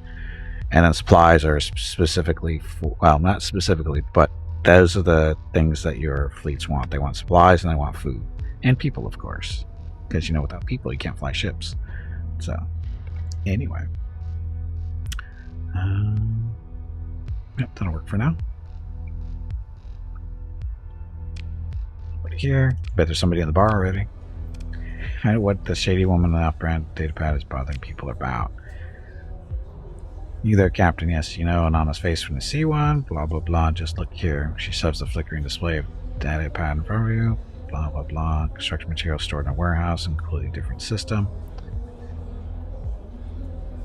And then supplies are specifically well, not specifically, but those are the things that your fleets want. They want supplies and they want food. And people, of course. Because, without people, you can't fly ships. So, anyway. Yep, that'll work for now. Here. Bet there's somebody in the bar already. I know what the shady woman on the off-brand datapad is bothering people about. You there, Captain? Yes, an honest face when you see one. Blah, blah, blah. Just look here. She shoves the flickering display of datapad in front of you. Blah, blah, blah. Construction materials stored in a warehouse, including a different system.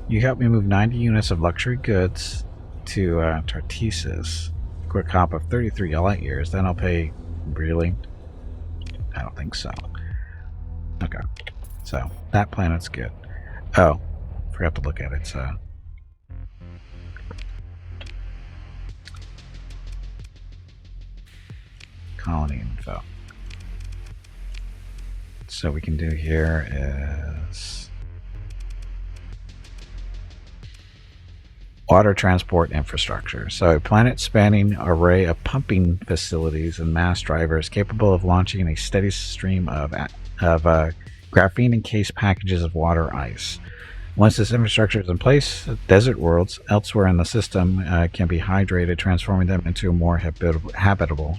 You help me move 90 units of luxury goods to Tartesis. Quick hop of 33 light years. Then I'll pay... Really? I don't think so. Okay. So, that planet's good. Oh, forgot to look at its colony info. So we can do here is water transport infrastructure. So a planet-spanning array of pumping facilities and mass drivers capable of launching a steady stream of graphene-encased packages of water ice. Once this infrastructure is in place, desert worlds elsewhere in the system can be hydrated, transforming them into more habitable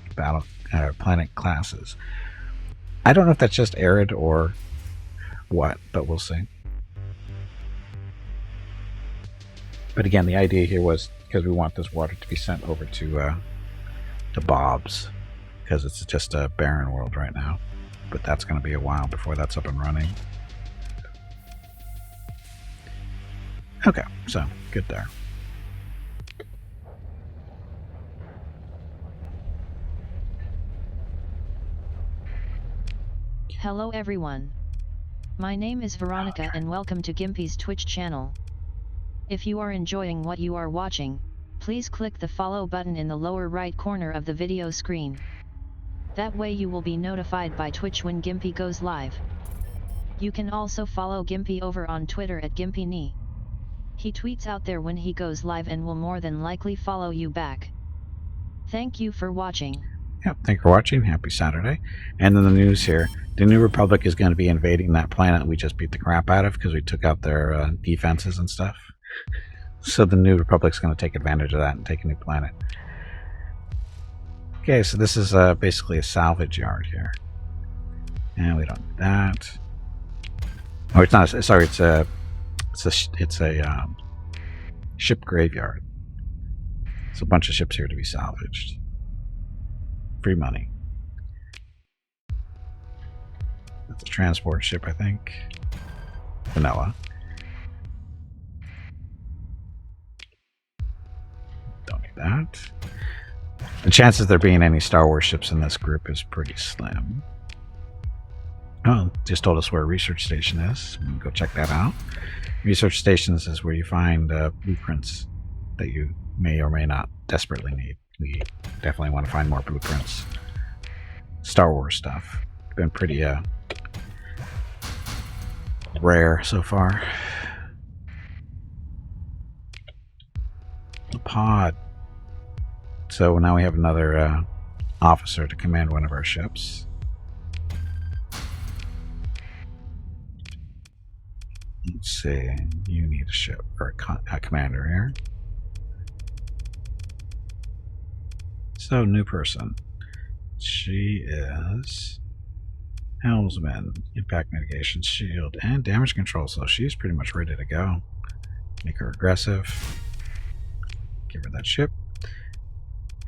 planet classes. I don't know if that's just arid or what, but we'll see. But again, the idea here was because we want this water to be sent over to Bob's, because it's just a barren world right now. But that's going to be a while before that's up and running. Okay, so good there. Hello everyone. My name is Veronica and welcome to Gimpy's Twitch channel. If you are enjoying what you are watching, please click the follow button in the lower right corner of the video screen. That way you will be notified by Twitch when Gimpy goes live. You can also follow Gimpy over on Twitter at GimpyKnee. He tweets out there when he goes live and will more than likely follow you back. Thank you for watching. Yep, thank you for watching. Happy Saturday. And then the news here. The New Republic is going to be invading that planet we just beat the crap out of because we took out their defenses and stuff. So the New Republic's going to take advantage of that and take a new planet. Okay, so this is basically a salvage yard here. And we don't do that. Oh, it's not. Sorry, it's a ship graveyard. There's a bunch of ships here to be salvaged. Free money. That's a transport ship, I think. Vanilla. Don't need that. The chances there being any Star Wars ships in this group is pretty slim. Oh, just told us where a research station is. We can go check that out. Research stations is where you find blueprints that you may or may not desperately need. We definitely want to find more blueprints. Star Wars stuff. Been pretty rare so far. The pod. So now we have another officer to command one of our ships. Let's see. You need a ship or a commander here. So new person. She is helmsman, impact mitigation, shield, and damage control. So she's pretty much ready to go. Make her aggressive. Give her that ship.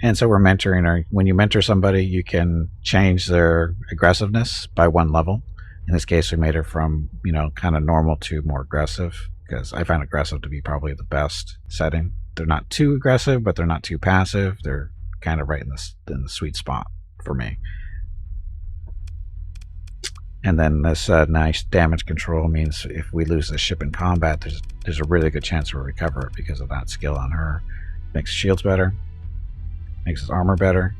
And so we're mentoring her. When you mentor somebody, you can change their aggressiveness by 1 level. In this case, we made her from, kind of normal to more aggressive, because I find aggressive to be probably the best setting. They're not too aggressive, but they're not too passive. They're kind of right in the sweet spot for me. And then this nice damage control means if we lose the ship in combat, there's a really good chance we'll recover it because of that skill on her. Makes shields better, makes his armor better,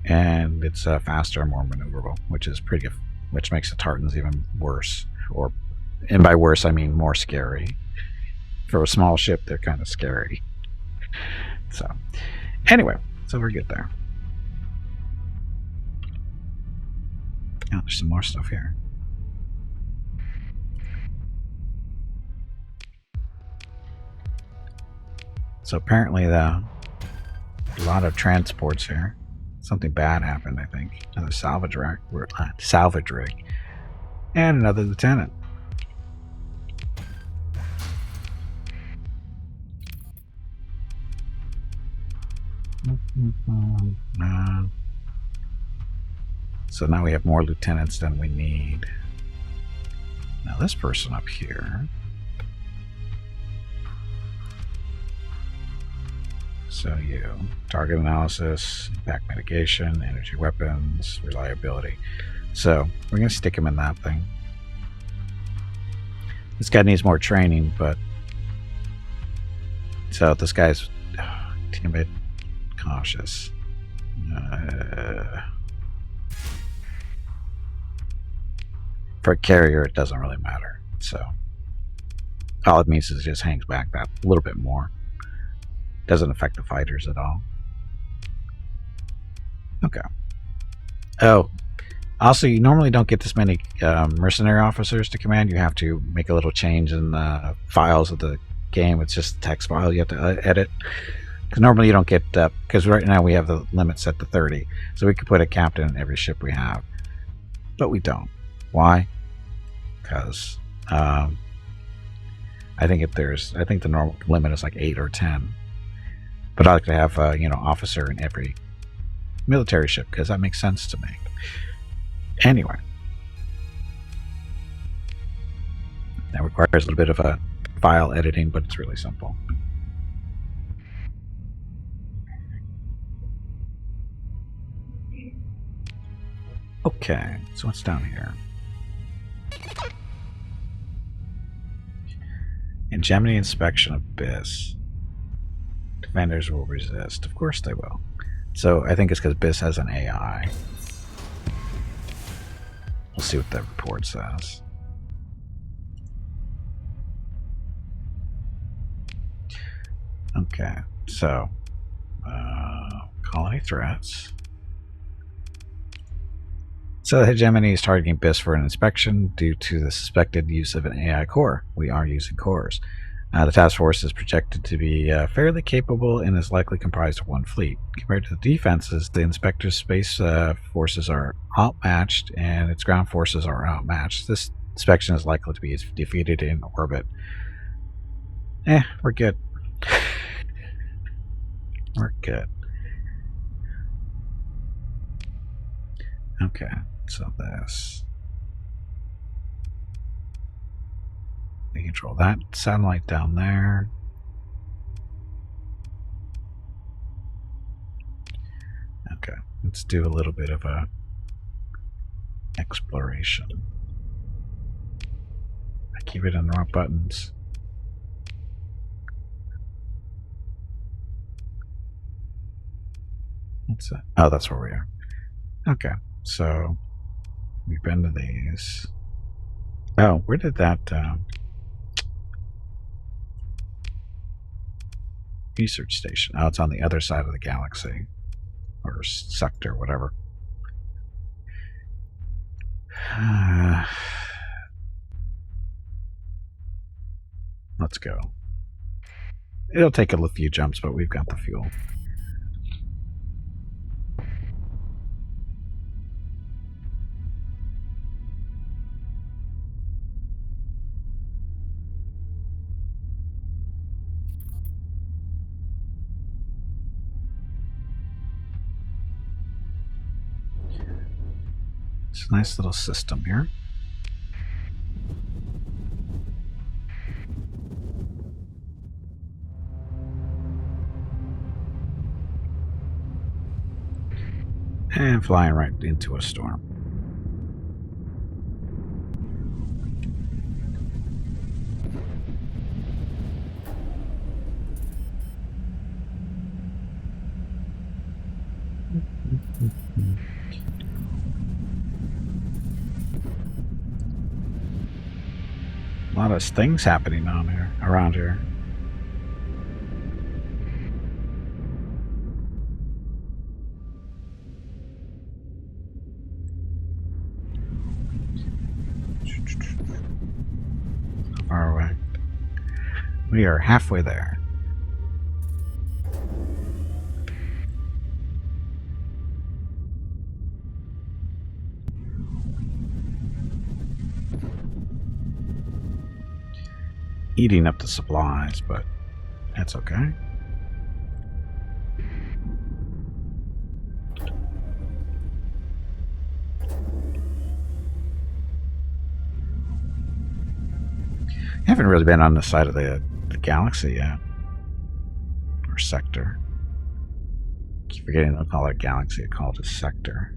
and it's faster and more maneuverable, which makes the Tartans even worse. And by worse, I mean more scary. For a small ship, they're kind of scary. So, anyway, so we're good there. Oh, there's some more stuff here. So apparently, a lot of transports here. Something bad happened, I think. Another salvage rig, and another lieutenant. So now we have more lieutenants than we need. Now this person up here. So you, target analysis, impact mitigation, energy weapons, reliability. So we're going to stick him in that thing. This guy needs more training, but so this guy's timid, cautious. For a carrier, it doesn't really matter. So all it means is it just hangs back that a little bit more. Doesn't affect the fighters at all. Okay. Oh, also, you normally don't get this many mercenary officers to command. You have to make a little change in the files of the game. It's just a text file you have to edit. Because normally you don't get, because right now we have the limit set to 30. So we could put a captain in every ship we have. But we don't. Why? Because I think the normal limit is like 8 or 10. But I like to have officer in every military ship because that makes sense to me. Anyway, that requires a little bit of a file editing, but it's really simple. Okay, so what's down here? Gemini inspection abyss. Defenders will resist. Of course they will. So I think it's because BIS has an AI. We'll see what that report says. Okay, so colony threats. So the hegemony is targeting BIS for an inspection due to the suspected use of an AI core. We are using cores. The task force is projected to be fairly capable and is likely comprised of one fleet. Compared to the defenses, the inspector's space forces are outmatched and its ground forces are outmatched. This inspection is likely to be defeated in orbit. We're good. We're good. Okay, so this. We control that satellite down there. Okay, let's do a little bit of a exploration. I keep it in the wrong buttons. What's that? Oh, that's where we are. Okay, so we've been to these. Oh, where did that research station? Oh, it's on the other side of the galaxy. Or sector, whatever. Let's go. It'll take a few jumps, but we've got the fuel. It's a nice little system here. And flying right into a storm. A lot of things happening on here, around here. How far away? We are halfway there. Eating up the supplies, but that's okay. I haven't really been on the side of the galaxy yet. Or sector. I keep forgetting to call it galaxy, I call it a sector.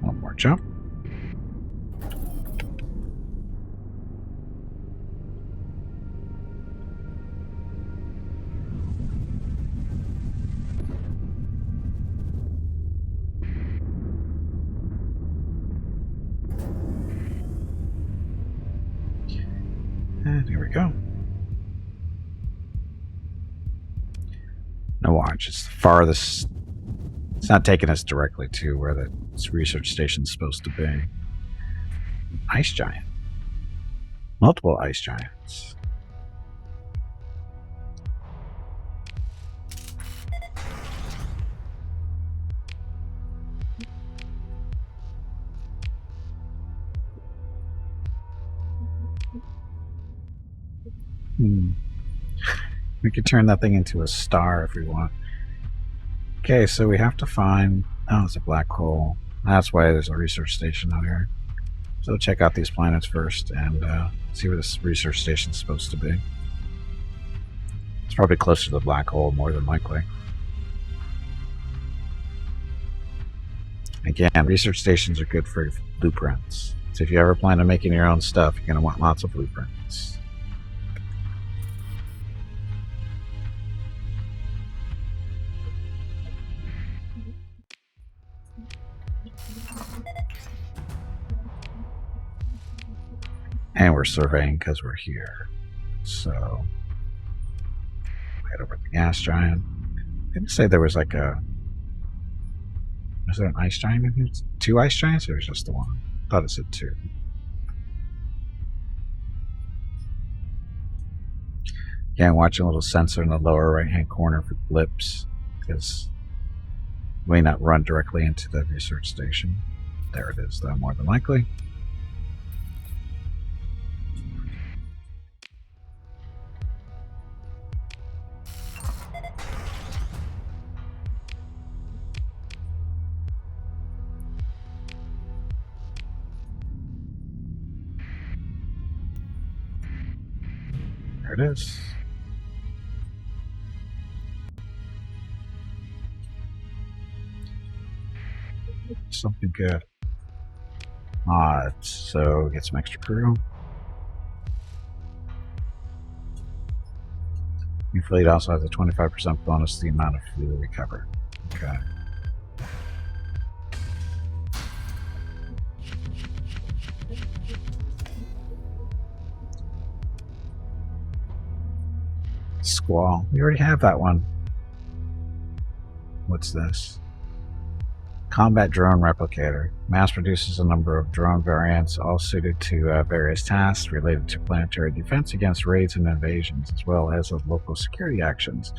One more jump. And here we go. Now watch, it's the farthest. It's not taking us directly to where the research station's supposed to be. Ice giant. Multiple ice giants. We could turn that thing into a star if we want. Okay, so we have to find... Oh, it's a black hole. That's why there's a research station out here. So check out these planets first and see where this research station's supposed to be. It's probably closer to the black hole, more than likely. Again, research stations are good for blueprints. So if you ever plan on making your own stuff, you're going to want lots of blueprints. And we're surveying because we're here. So Right over the gas giant. Didn't say there was like a. Is there an ice giant in here? 2 ice giants, or is just the one? I thought it said 2. Yeah, I'm watching a little sensor in the lower right-hand corner for blips, because we may not run directly into the research station. There it is, though, more than likely. There it is. Something good. So get some extra crew. Your fleet also has a 25% bonus to the amount of fuel recovered. Okay. Squall. We already have that one. What's this? Combat drone replicator. Mass produces a number of drone variants, all suited to various tasks related to planetary defense against raids and invasions, as well as of local security actions.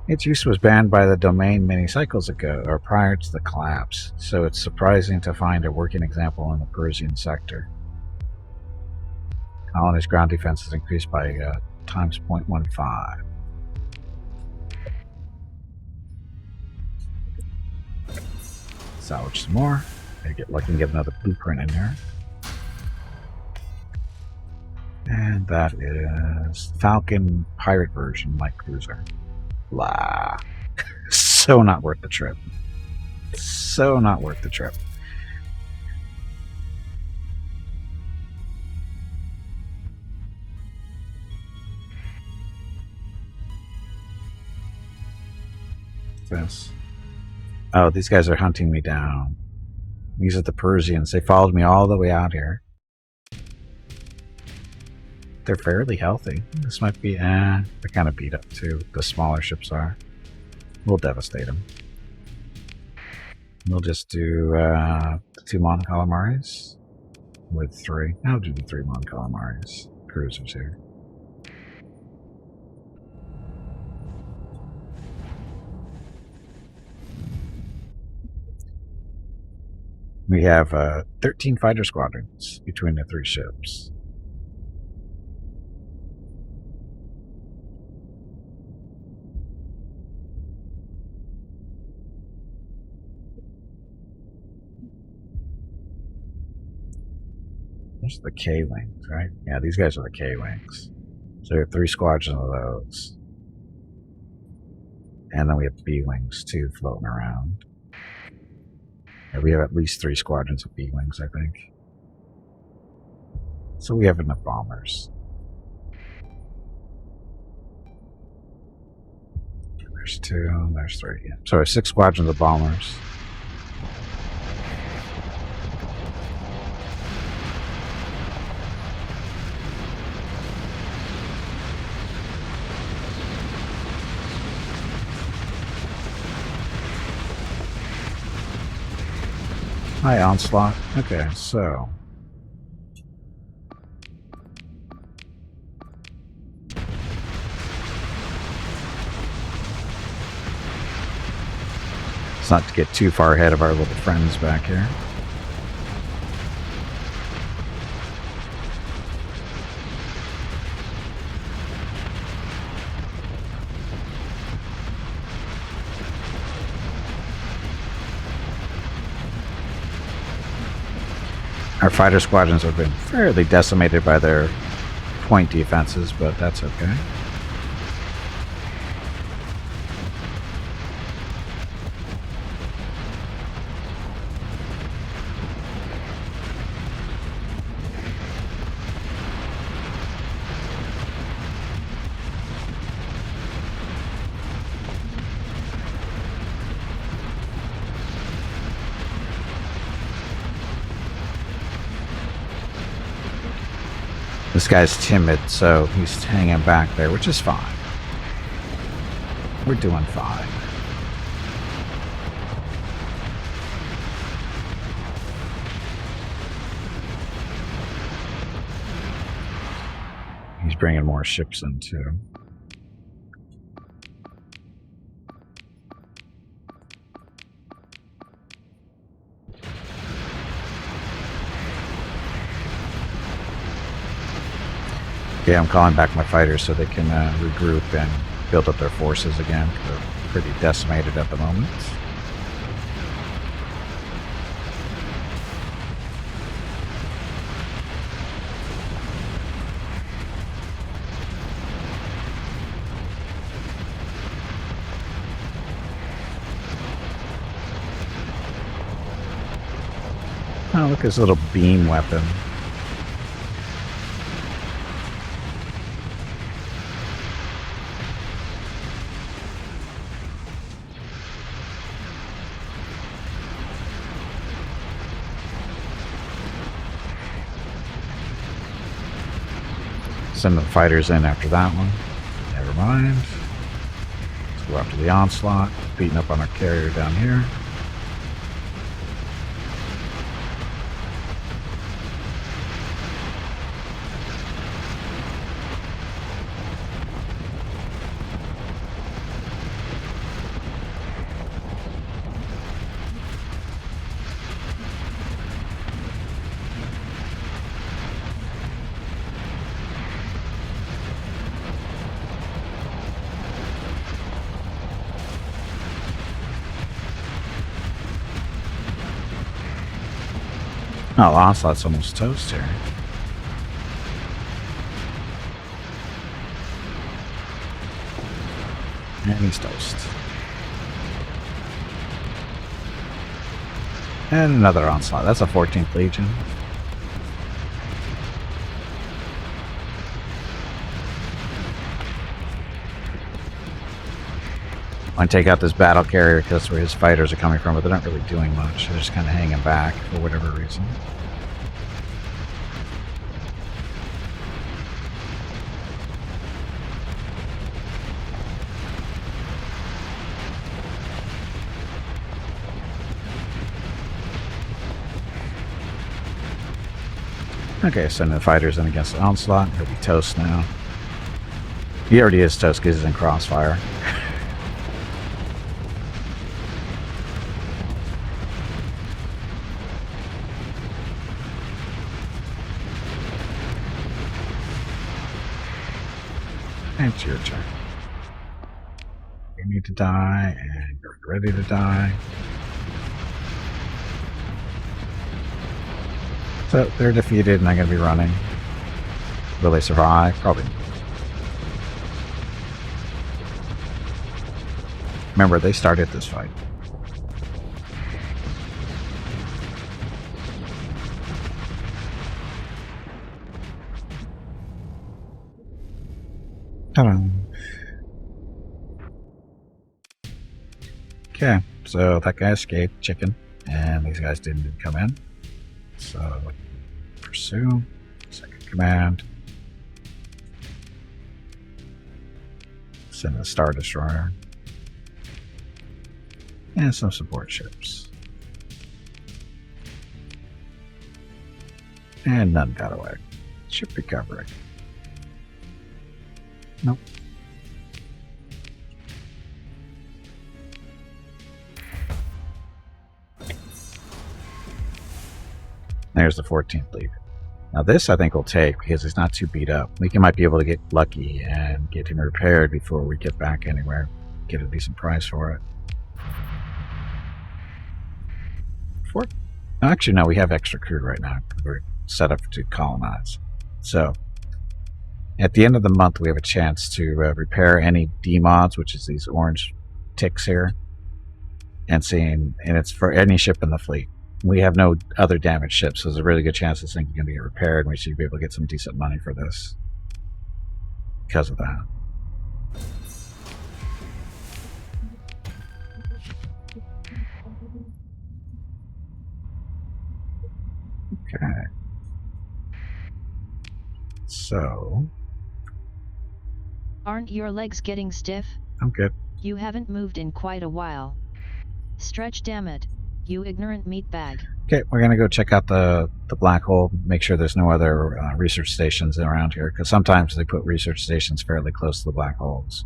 Its use was banned by the domain many cycles ago, or prior to the collapse, so it's surprising to find a working example in the Parisian sector. Colony's ground defense is increased by times 0.15. Salvage some more. Maybe get lucky and get another blueprint in there. And that is Falcon pirate version light cruiser. Blah. So not worth the trip. So not worth the trip. This. Oh, these guys are hunting me down. These are the Persians. They followed me all the way out here. They're fairly healthy. This might be, they're kind of beat up too. The smaller ships are. We'll devastate them. We'll just do 2 Mon Calamaris with 3. I'll do the 3 Mon Calamaris. Cruisers here. We have 13 fighter squadrons between the 3 ships. Those are the K-Wings, right? Yeah, these guys are the K-Wings. So we have 3 squadrons of those. And then we have B-Wings too floating around. Yeah, we have at least 3 squadrons of B-Wings, I think. So we have enough bombers. There's 2, there's 3. Yeah. Sorry, 6 squadrons of bombers. Hi, Onslaught. Okay, so it's not to get too far ahead of our little friends back here. Our fighter squadrons have been fairly decimated by their point defenses, but that's okay. This guy's timid, so he's hanging back there, which is fine. We're doing fine. He's bringing more ships in too. Okay, I'm calling back my fighters so they can regroup and build up their forces again. They're pretty decimated at the moment. Oh, look at his little beam weapon. Send the fighters in after that one. Never mind. Let's go after the onslaught. Beating up on our carrier down here. Oh, onslaught's almost toast here. And he's toast. And another onslaught. That's a 14th Legion. I take out this battle carrier because that's where his fighters are coming from, but they're not really doing much. They're just kind of hanging back for whatever reason. Okay, sending the fighters in against the onslaught. He'll be toast now. He already is toast because he's in crossfire. It's your turn. You need to die, and you're ready to die. So they're defeated, and I'm going to be running. Will they survive? Probably. Remember, they started this fight. Okay, so that guy escaped, chicken, and these guys didn't come in. So, pursue, second command, send a Star Destroyer, and some support ships. And none got away. Ship recovery. Nope. There's the 14th Legion. Now this I think will take because he's not too beat up. We might be able to get lucky and get him repaired before we get back anywhere. Get a decent price for it. Actually, no, we have extra crew right now. We're set up to colonize. So at the end of the month, we have a chance to repair any D-mods, which is these orange ticks here, and it's for any ship in the fleet. We have no other damaged ships, so there's a really good chance this thing is going to get repaired, and we should be able to get some decent money for this because of that. Okay. So... Aren't your legs getting stiff? I'm good. You haven't moved in quite a while. Stretch, damn it, you ignorant meatbag. Okay, we're gonna go check out the black hole. Make sure there's no other research stations around here, because sometimes they put research stations fairly close to the black holes.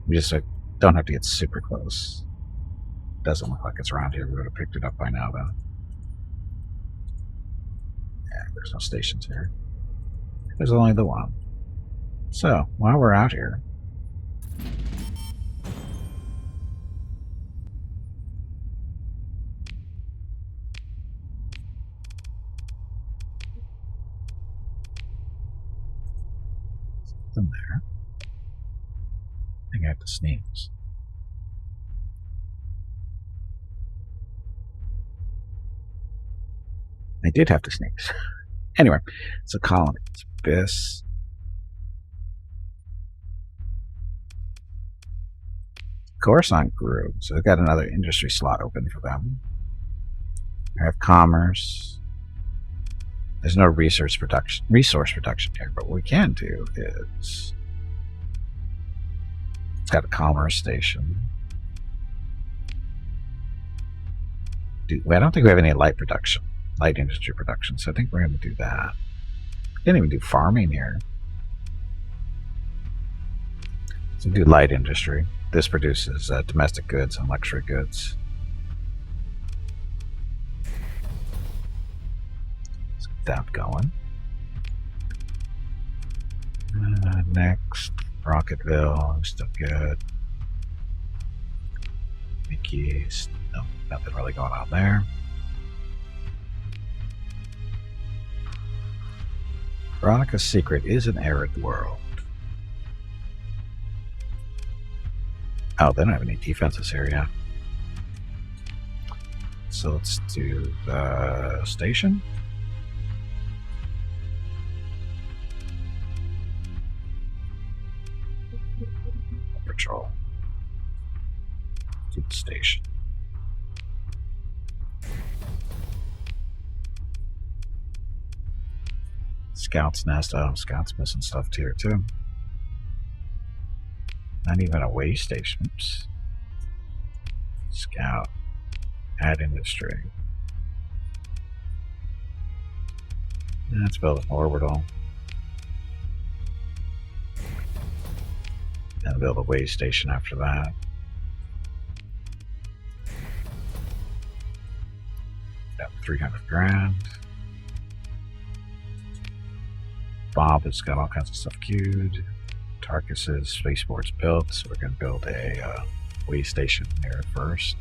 We just don't have to get super close. Doesn't look like it's around here. We would have picked it up by now, though. Yeah, there's no stations here. There's only the one. So, while we're out here, something there. I think I have to sneeze. I did have to sneeze. Anyway, it's a colony. It's Abyss. Coruscant grew, so they've got another industry slot open for them. I have commerce. There's no resource production here, but what we can do is it's got a commerce station. I don't think we have any light industry production, so I think we're going to do that. We didn't even do farming here. So we do light industry. This produces domestic goods and luxury goods. Let's get that going. Next, Rocketville, still good. Mickey's, no, nothing really going on there. Veronica's secret is an arid world. Oh, they don't have any defenses here yet. So let's do the station. Patrol. To the station. Scout's nest. Oh, Scout's missing stuff here too. Not even a way station. Oops. Scout. Add industry. Let's build an orbital. And build a way station after that. About 300 grand. Bob has got all kinds of stuff queued. Tarkus's spaceport's built, so we're going to build a way station there first.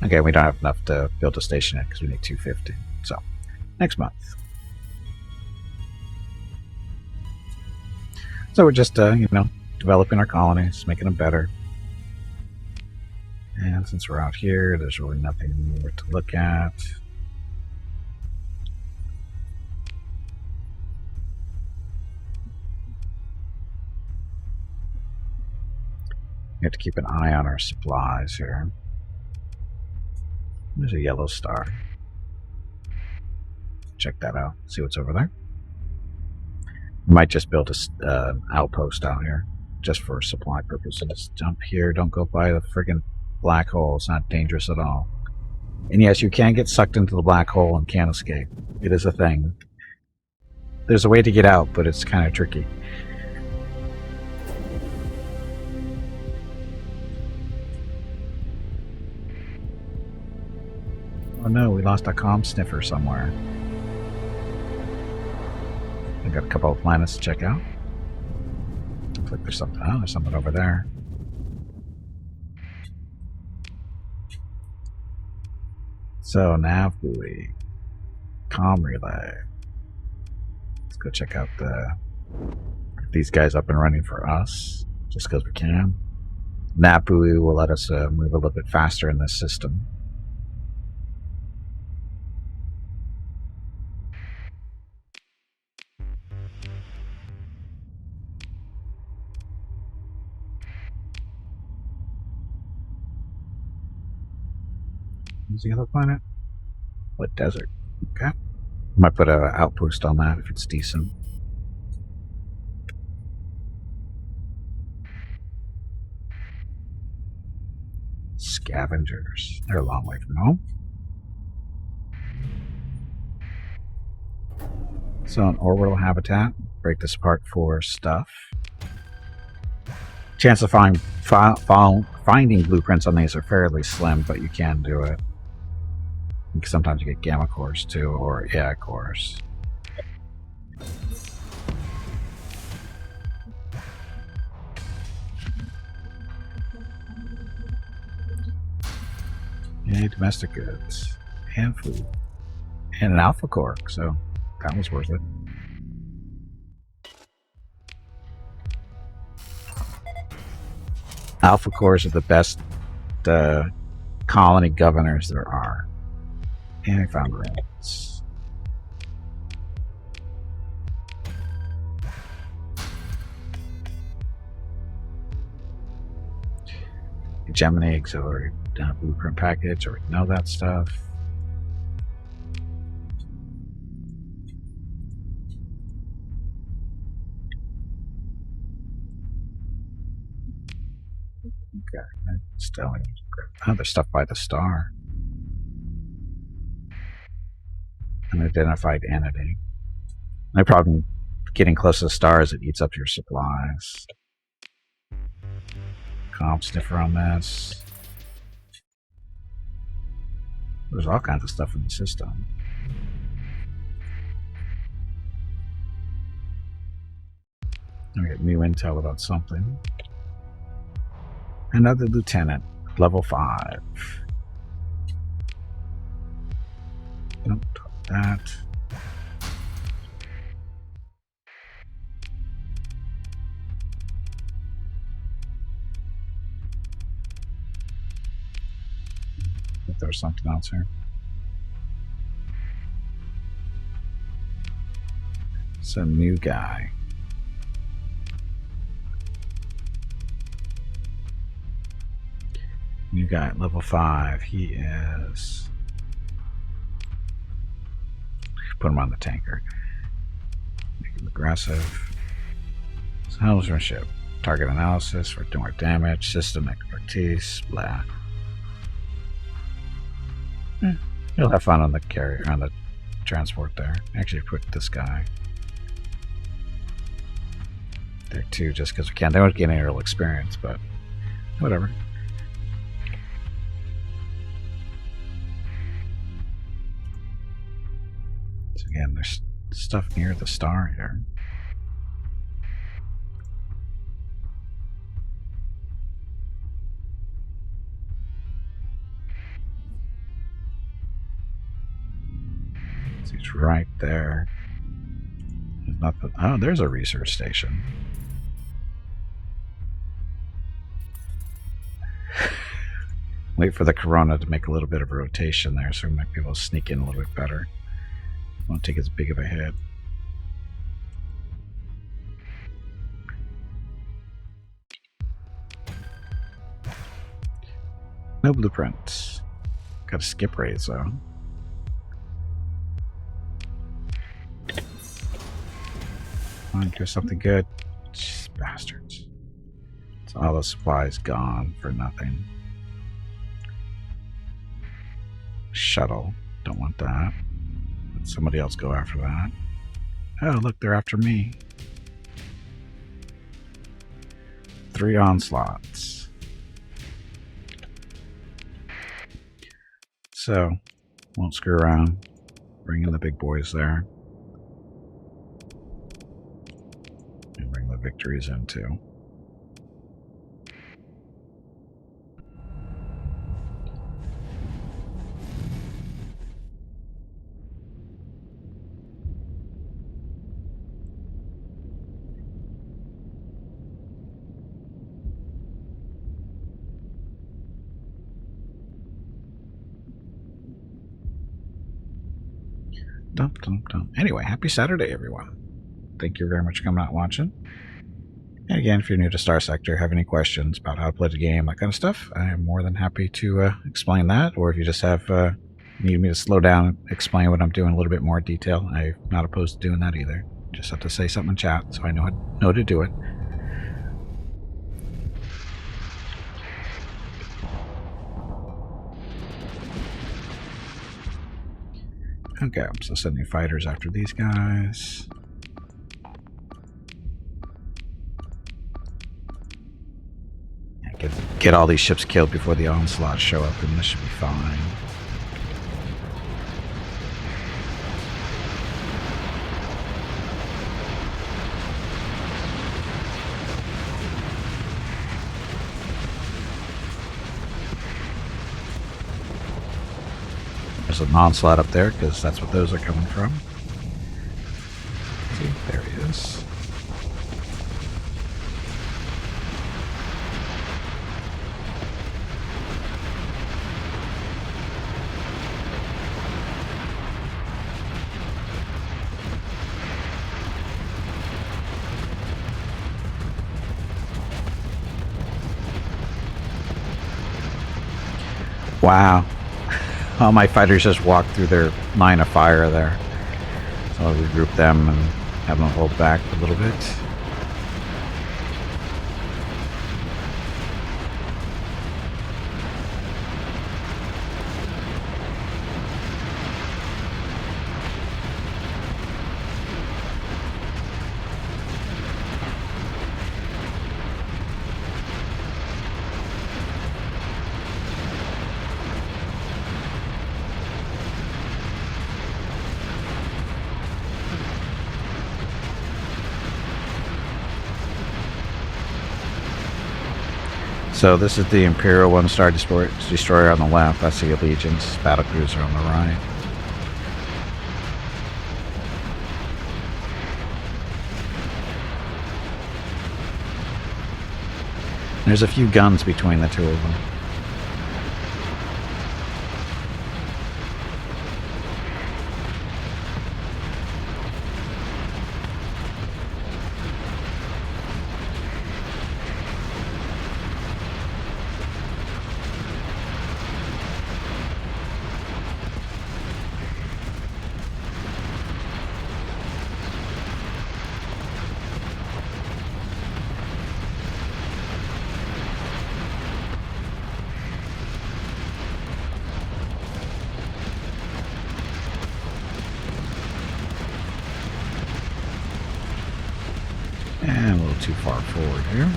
Okay, we don't have enough to build a station yet because we need 250. So, next month. So we're just, developing our colonies, making them better. And since we're out here, there's really nothing more to look at. We have to keep an eye on our supplies here. There's a yellow star. Check that out. See what's over there. We might just build an outpost down here just for supply purposes. Jump here. Don't go by the friggin' black hole. It's not dangerous at all. And yes, you can get sucked into the black hole and can't escape. It is a thing. There's a way to get out, but it's kind of tricky. Oh no, we lost a comm sniffer somewhere. We got a couple of planets to check out. Looks like there's something. Oh, there's something over there. So, nav buoy. Comm relay. Let's go check out these guys up and running for us. Just because we can. Nav buoy will let us move a little bit faster in this system. Where's the other planet? What desert? Okay. I might put an outpost on that if it's decent. Scavengers. They're a long way from home. So an orbital habitat. Break this apart for stuff. Chance of finding blueprints on these are fairly slim, but you can do it. Sometimes you get gamma cores too, or yeah, cores. Yay, domestic goods and food and an alpha core, so that was worth it. Alpha cores are the best colony governors there are. And I found rats. Gemini auxiliary blueprint package, or know that stuff. Okay, still other stuff by the star. Unidentified entity. My problem getting close to the stars, it eats up your supplies. Comp sniffer on this. There's all kinds of stuff in the system. We get new intel about something. Another lieutenant, level 5. Don't talk that. If there's something else here. It's a new guy. New guy at level 5. He is. Put him on the tanker. Make him aggressive. Ship. Target analysis for more damage. System expertise. Blah. You'll have fun on the carrier, on the transport there. Actually, put this guy there too, just because we can. They won't get any real experience, but whatever. So again, there's stuff near the star here. It's right there. There's nothing. Oh, there's a research station. Wait for the corona to make a little bit of a rotation there, so we might be able to sneak in a little bit better. Won't take as big of a hit. No blueprints. Got to skip raids though. Come on, do something good. Jeez, bastards. So all the supplies gone for nothing. Shuttle. Don't want that. Let somebody else go after that. Oh, look, they're after me. 3 onslaughts. So, won't screw around. Bring in the big boys there. And bring the victories in too. Dum, dum, dum. Anyway, happy Saturday, everyone. Thank you very much for coming out and watching. And again, if you're new to Starsector, have any questions about how to play the game, that kind of stuff, I am more than happy to explain that. Or if you just have need me to slow down and explain what I'm doing in a little bit more detail, I'm not opposed to doing that either. Just have to say something in chat so I know to do it. Okay, so sending fighters after these guys. Get all these ships killed before the onslaught show up, and this should be fine. There's an onslaught up there, because that's what those are coming from. See, there he is. Wow. All my fighters just walked through their line of fire there. So I'll regroup them and have them hold back a little bit. So this is the Imperial One-Star Destroyer on the left. That's the Allegiance Battlecruiser on the right. There's a few guns between the two of them. And a little too far forward here.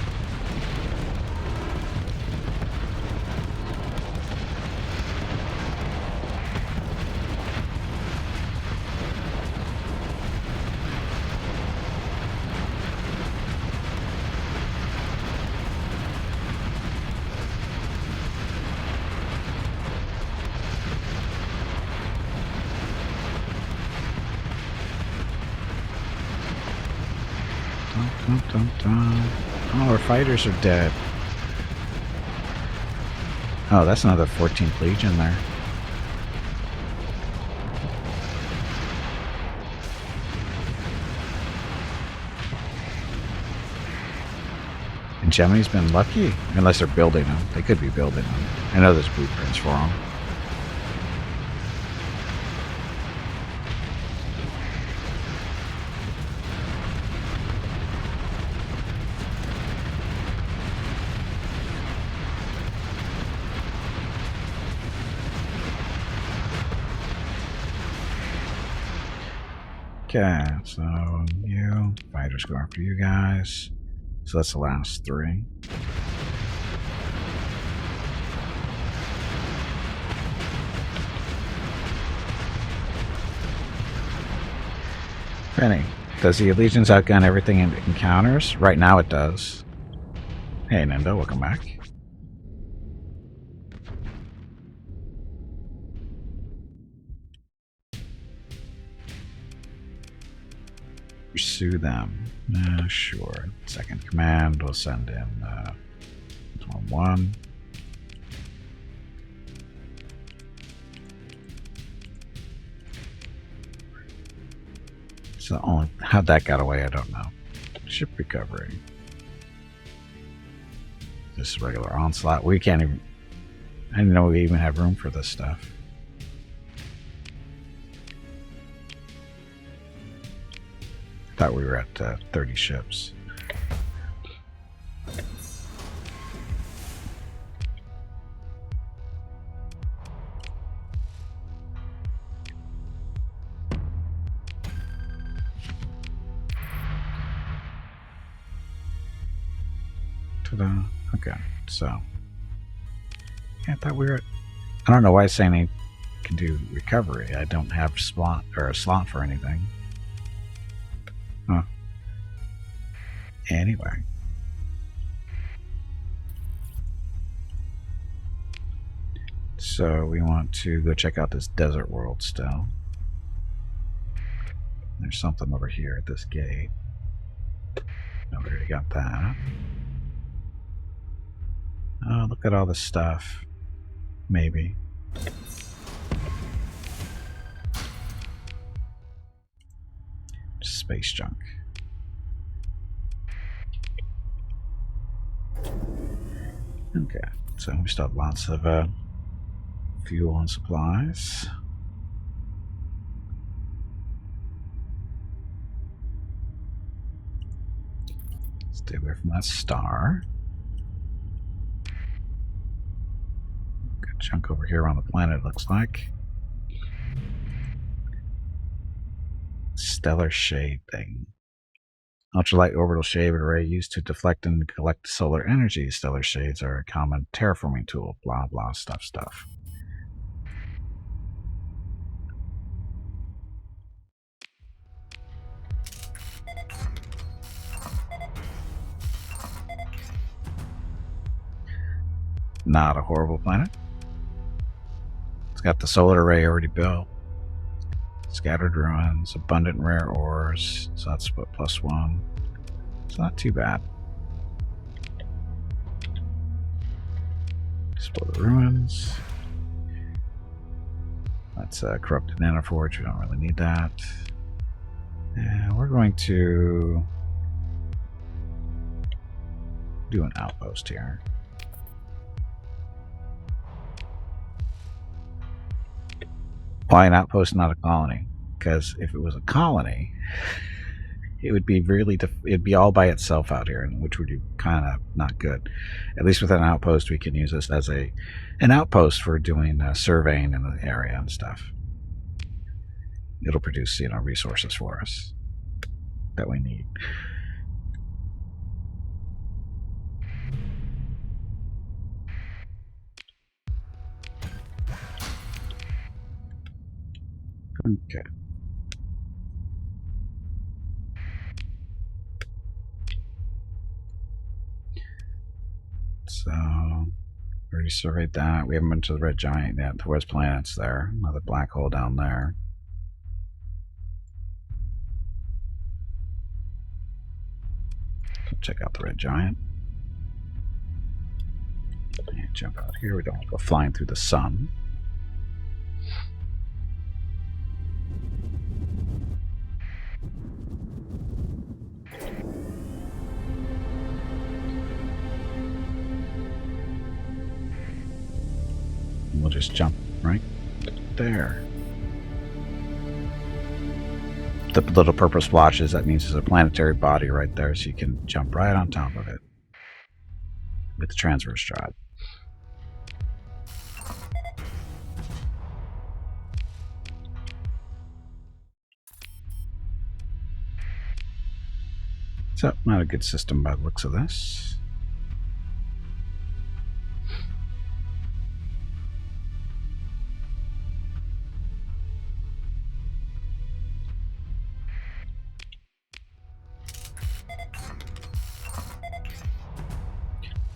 Dun, dun, dun. Oh, our fighters are dead. Oh, that's another 14th Legion there. And Gemini's been lucky, unless they're building them. They could be building them. I know there's blueprints for them. Okay, so you fighters go after you guys. So that's the last three. Penny, does the Allegiance outgun everything it encounters? Right now it does. Hey Nendo, welcome back. Pursue them. Sure. Second command, we'll send in 1. So only how that got away, I don't know. Ship recovery. This regular onslaught. We can't even. I didn't know we even have room for this stuff. Thought we were at 30 ships. Ta-da. Okay, so yeah, I thought we were. I don't know why it's saying I can do recovery. I don't have slot or a slot for anything. Huh. Anyway. So we want to go check out this desert world still. There's something over here at this gate. Oh, we already got that. Oh, look at all this stuff. Maybe. Just space junk. Okay, so we still have lots of fuel and supplies. Stay away from that star. Good chunk over here on the planet, looks like. Stellar shade thing. Ultralight orbital shade array used to deflect and collect solar energy. Stellar shades are a common terraforming tool. Blah blah stuff. Not a horrible planet. It's got the solar array already built. Scattered ruins, abundant rare ores, so that's what +1. It's not too bad. Explore the ruins. That's a corrupted nanoforge. We don't really need that. And we're going to do an outpost here. Why an outpost, not a colony? Because if it was a colony, it would be really it'd be all by itself out here, which would be kind of not good. At least with an outpost, we can use this as an outpost for doing surveying in the area and stuff. It'll produce, you know, resources for us that we need. Okay. So, already surveyed that. We haven't been to the red giant yet. The red planet's there. Another black hole down there. So check out the red giant. And jump out here. We don't want to go flying through the sun. We'll just jump right there. The little purple splotches, that means there's a planetary body right there, so you can jump right on top of it with the transverse drive. So, not a good system by the looks of this.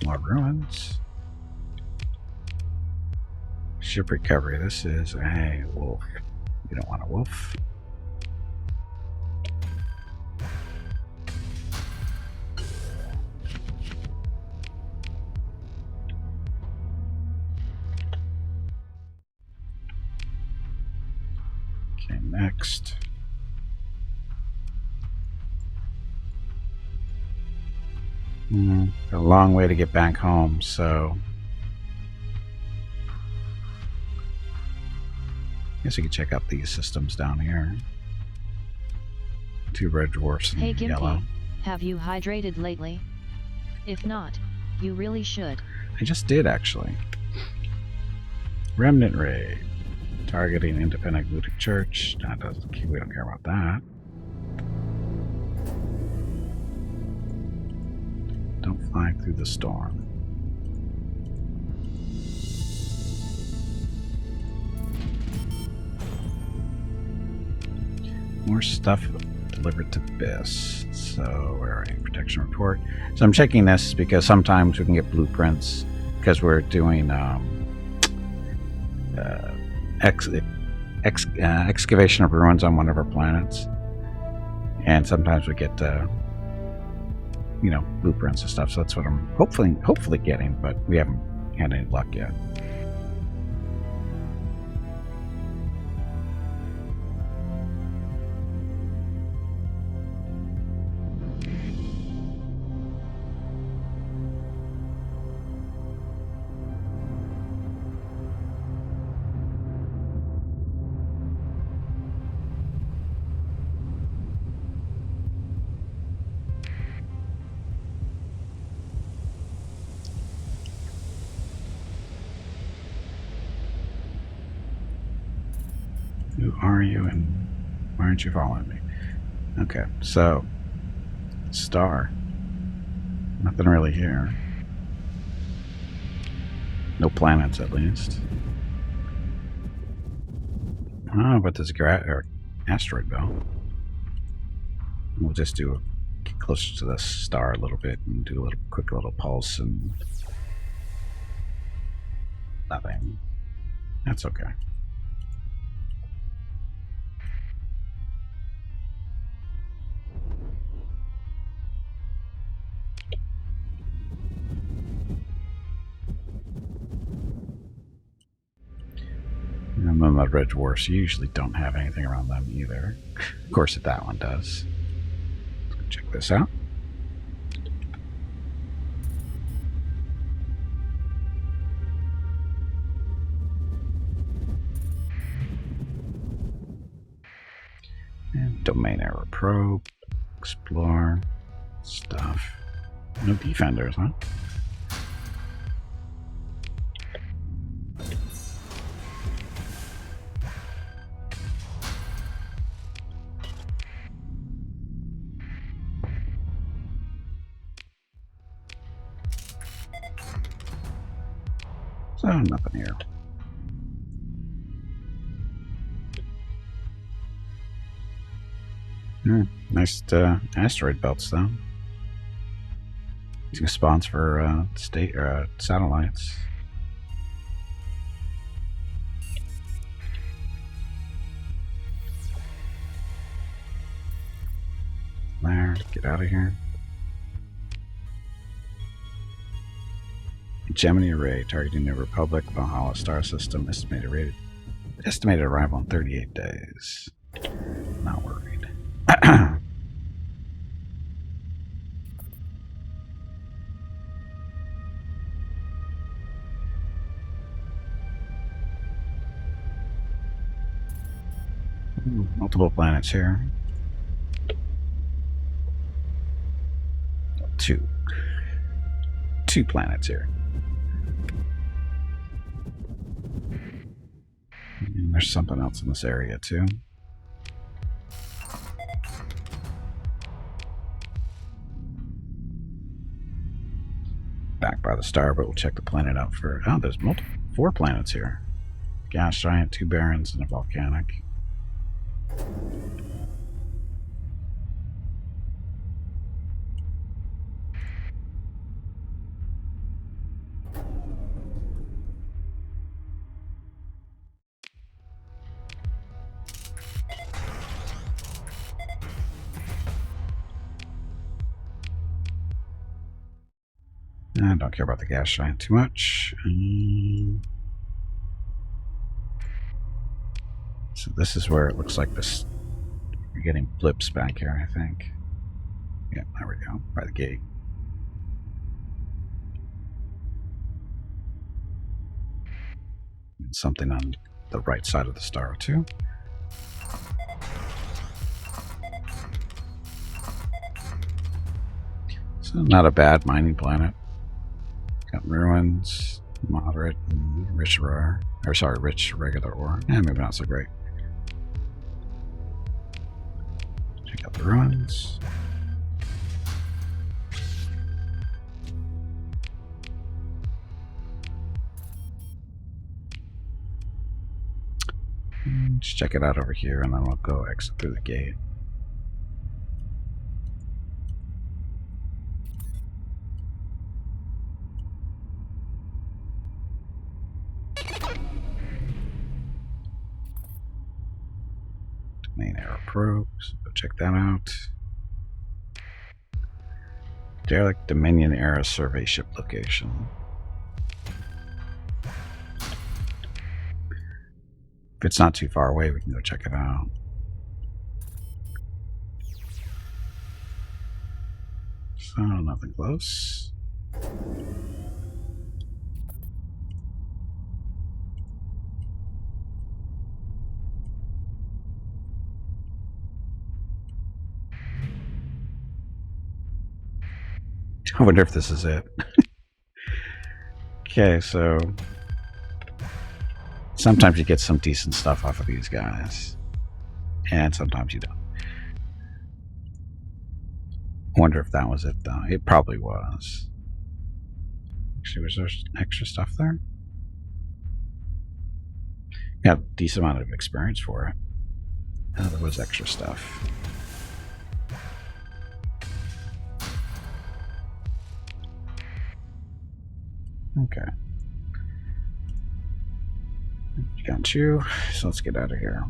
More ruins. Ship recovery. This is a wolf. You don't want a wolf. Okay, next. A long way to get back home, so I guess you could check out these systems down here. 2 red dwarfs in Hey Gimpy, yellow. have you hydrated lately? If not, you really should. I just did, actually. Remnant raid. Targeting independent looting church. That doesn't, we don't care about that. don't fly through the storm. More stuff delivered to BIS. So where are you? Protection report. So I'm checking this because sometimes we can get blueprints because we're doing excavation of ruins on one of our planets, and sometimes we get blueprints and stuff. So that's what I'm hopefully getting, but we haven't had any luck yet. Who are you and why aren't you following me? Okay, so star. Nothing really here. No planets, at least. Oh, but there's a asteroid belt. We'll just get closer to the star a little bit and do a quick little pulse and nothing. That's okay. And then the red dwarfs usually don't have anything around them either. Of course, that one does. Let's go check this out. And domain error probe, explore, stuff. No defenders, huh? So nothing here. Nice asteroid belts, though. These spawns for satellites. There, get out of here. Gemini array targeting the Republic Valhalla star system. Estimated arrival in 38 days. Not worried. Multiple planets here. Two planets here. And there's something else in this area too. Back by the star, but we'll check the planet out for. Oh, there's 4 planets here. Gas giant, 2 barrens, and a volcanic. I don't care about the gas giant too much. So this is where it looks like this. You're getting blips back here, I think. Yeah, there we go, by the gate. And something on the right side of the star too. So not a bad mining planet. Got ruins, moderate, and rich ore. Or sorry, rich regular ore. Yeah, maybe not so great. Check out the ruins. Let's check it out over here, and then we'll go exit through the gate. Main arrow probes. Go check that out. Derelict Dominion era survey ship location. If it's not too far away, we can go check it out. So, nothing close. I wonder if this is it. Okay, so sometimes you get some decent stuff off of these guys, and sometimes you don't. I wonder if that was it, though. It probably was. Actually, was there extra stuff there? Got a decent amount of experience for it. Oh, there was extra stuff. Okay. Got you. So let's get out of here.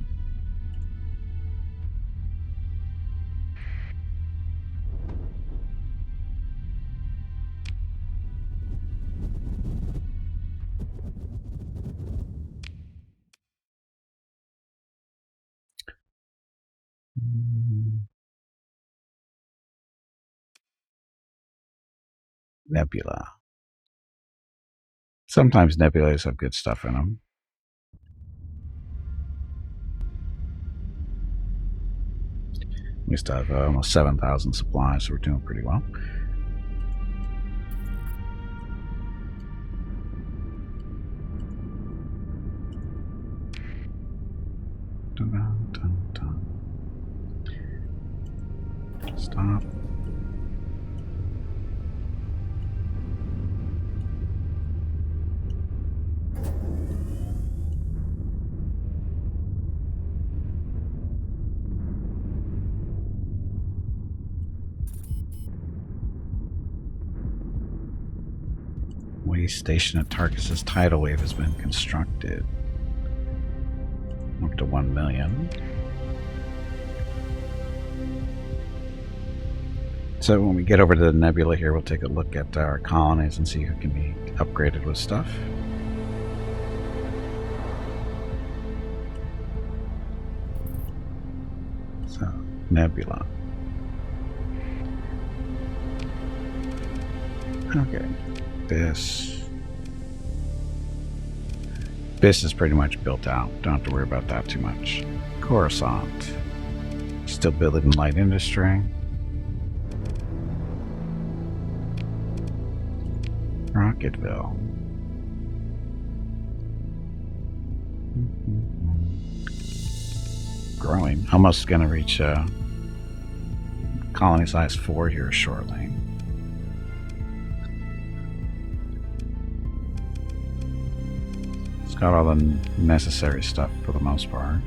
Nebula. Sometimes nebulas have good stuff in them. We used to have almost 7,000 supplies, so we're doing pretty well. Dun, dun, dun. Stop. Way station at Tarkus's tidal wave has been constructed. Up to 1 million. So when we get over to the nebula here, we'll take a look at our colonies and see who can be upgraded with stuff. So, nebula. Okay. This is pretty much built out. Don't have to worry about that too much. Coruscant. Still building light industry. Rocketville. Growing. Almost going to reach colony size 4 here shortly. It's got all the necessary stuff for the most part.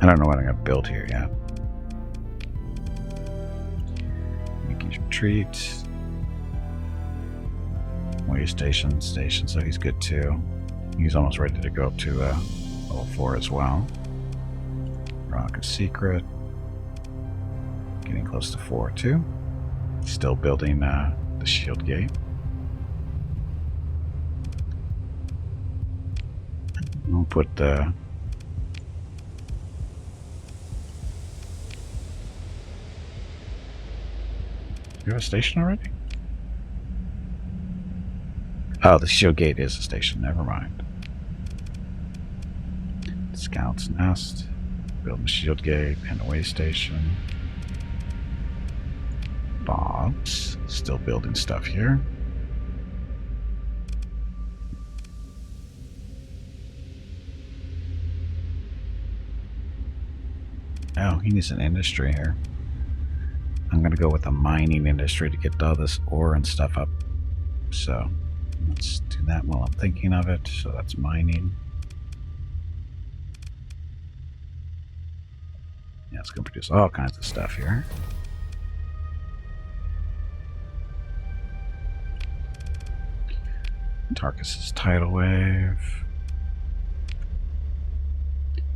I don't know what I'm going to build here yet. Mickey's Retreat. Way station, so he's good too. He's almost ready to go up to level 4 as well. Rocket Secret. Getting close to 4 too. Still building the shield gate. We'll put the you have a station already? Oh, the shield gate is a station. Never mind. Scout's Nest. Building the shield gate and a way station. Bob's still building stuff here. Oh, he needs an industry here. I'm going to go with the mining industry to get all this ore and stuff up. So let's do that while I'm thinking of it. So that's mining. Yeah, it's going to produce all kinds of stuff here. Tarkus's tidal wave.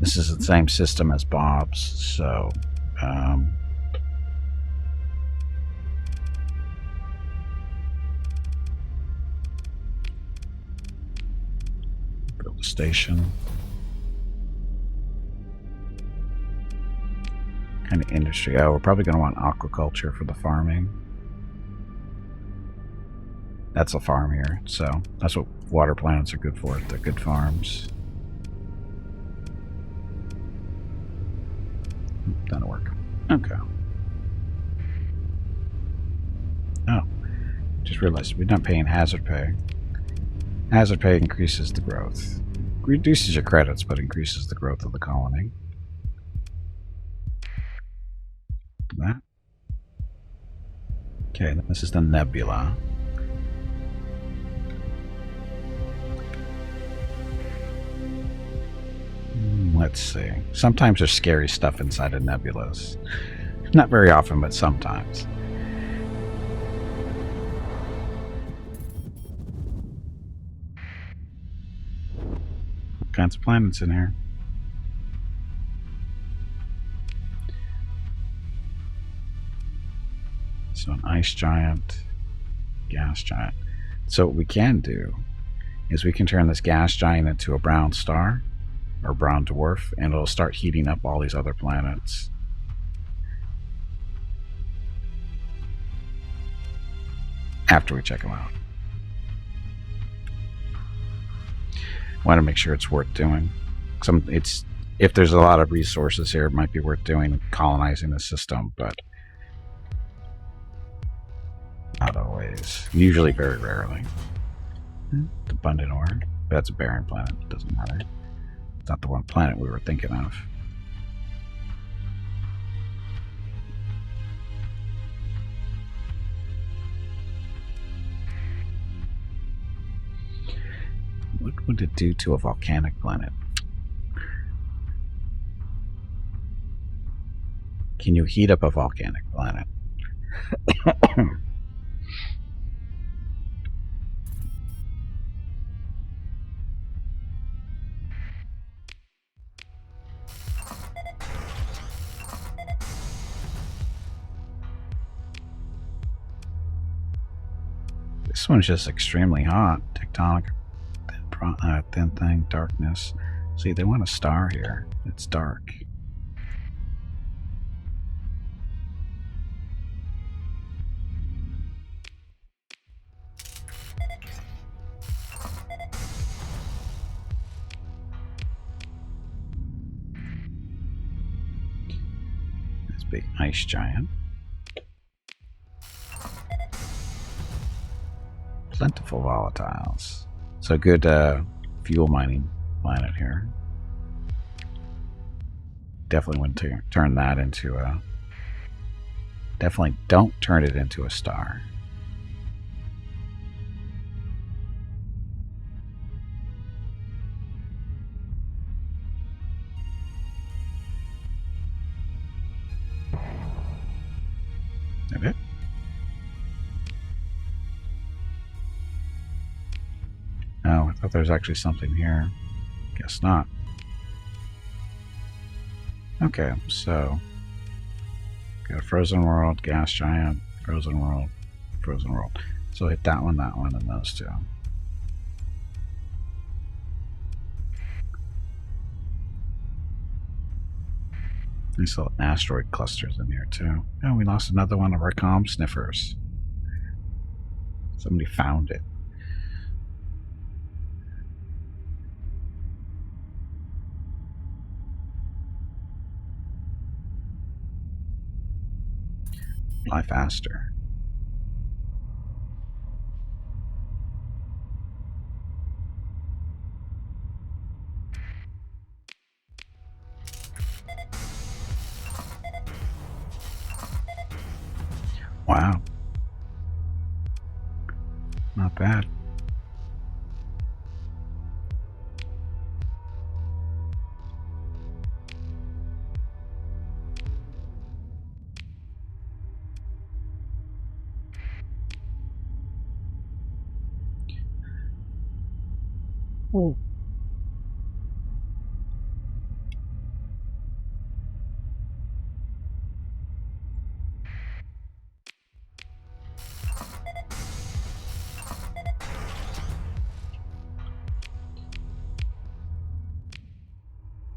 This is the same system as Bob's, so build a station. Kind of industry. Oh, we're probably going to want aquaculture for the farming. That's a farm here, so that's what water planets are good for. They're good farms. That'll work. Okay. Oh, just realized we're not paying hazard pay. Hazard pay increases the growth. Reduces your credits, but increases the growth of the colony. That. Okay, this is the nebula. Let's see. Sometimes there's scary stuff inside of nebulas. Not very often, but sometimes. All kinds of planets in here. So an ice giant, gas giant. So what we can do is we can turn this gas giant into a brown star or brown dwarf, and it'll start heating up all these other planets. After we check them out. Want to make sure it's worth doing. If there's a lot of resources here, it might be worth doing colonizing the system, but not always. Usually very rarely. Abundant ore. That's a barren planet. It doesn't matter. It's not the one planet we were thinking of. What would it do to a volcanic planet? Can you heat up a volcanic planet? This one's just extremely hot. Tectonic, thin thing, darkness. See, they want a star here. It's dark. This big ice giant. Plentiful volatiles. So good fuel mining planet here. Definitely wouldn't turn that into a... Definitely don't turn it into a star. That it? Oh, I thought there was actually something here. Guess not. Okay, so got frozen world, gas giant, frozen world, frozen world. So hit that one, and those two. These little asteroid clusters in here too. Oh, we lost another one of our comm sniffers. Somebody found it. Fly faster. Wow. Not bad. Oh.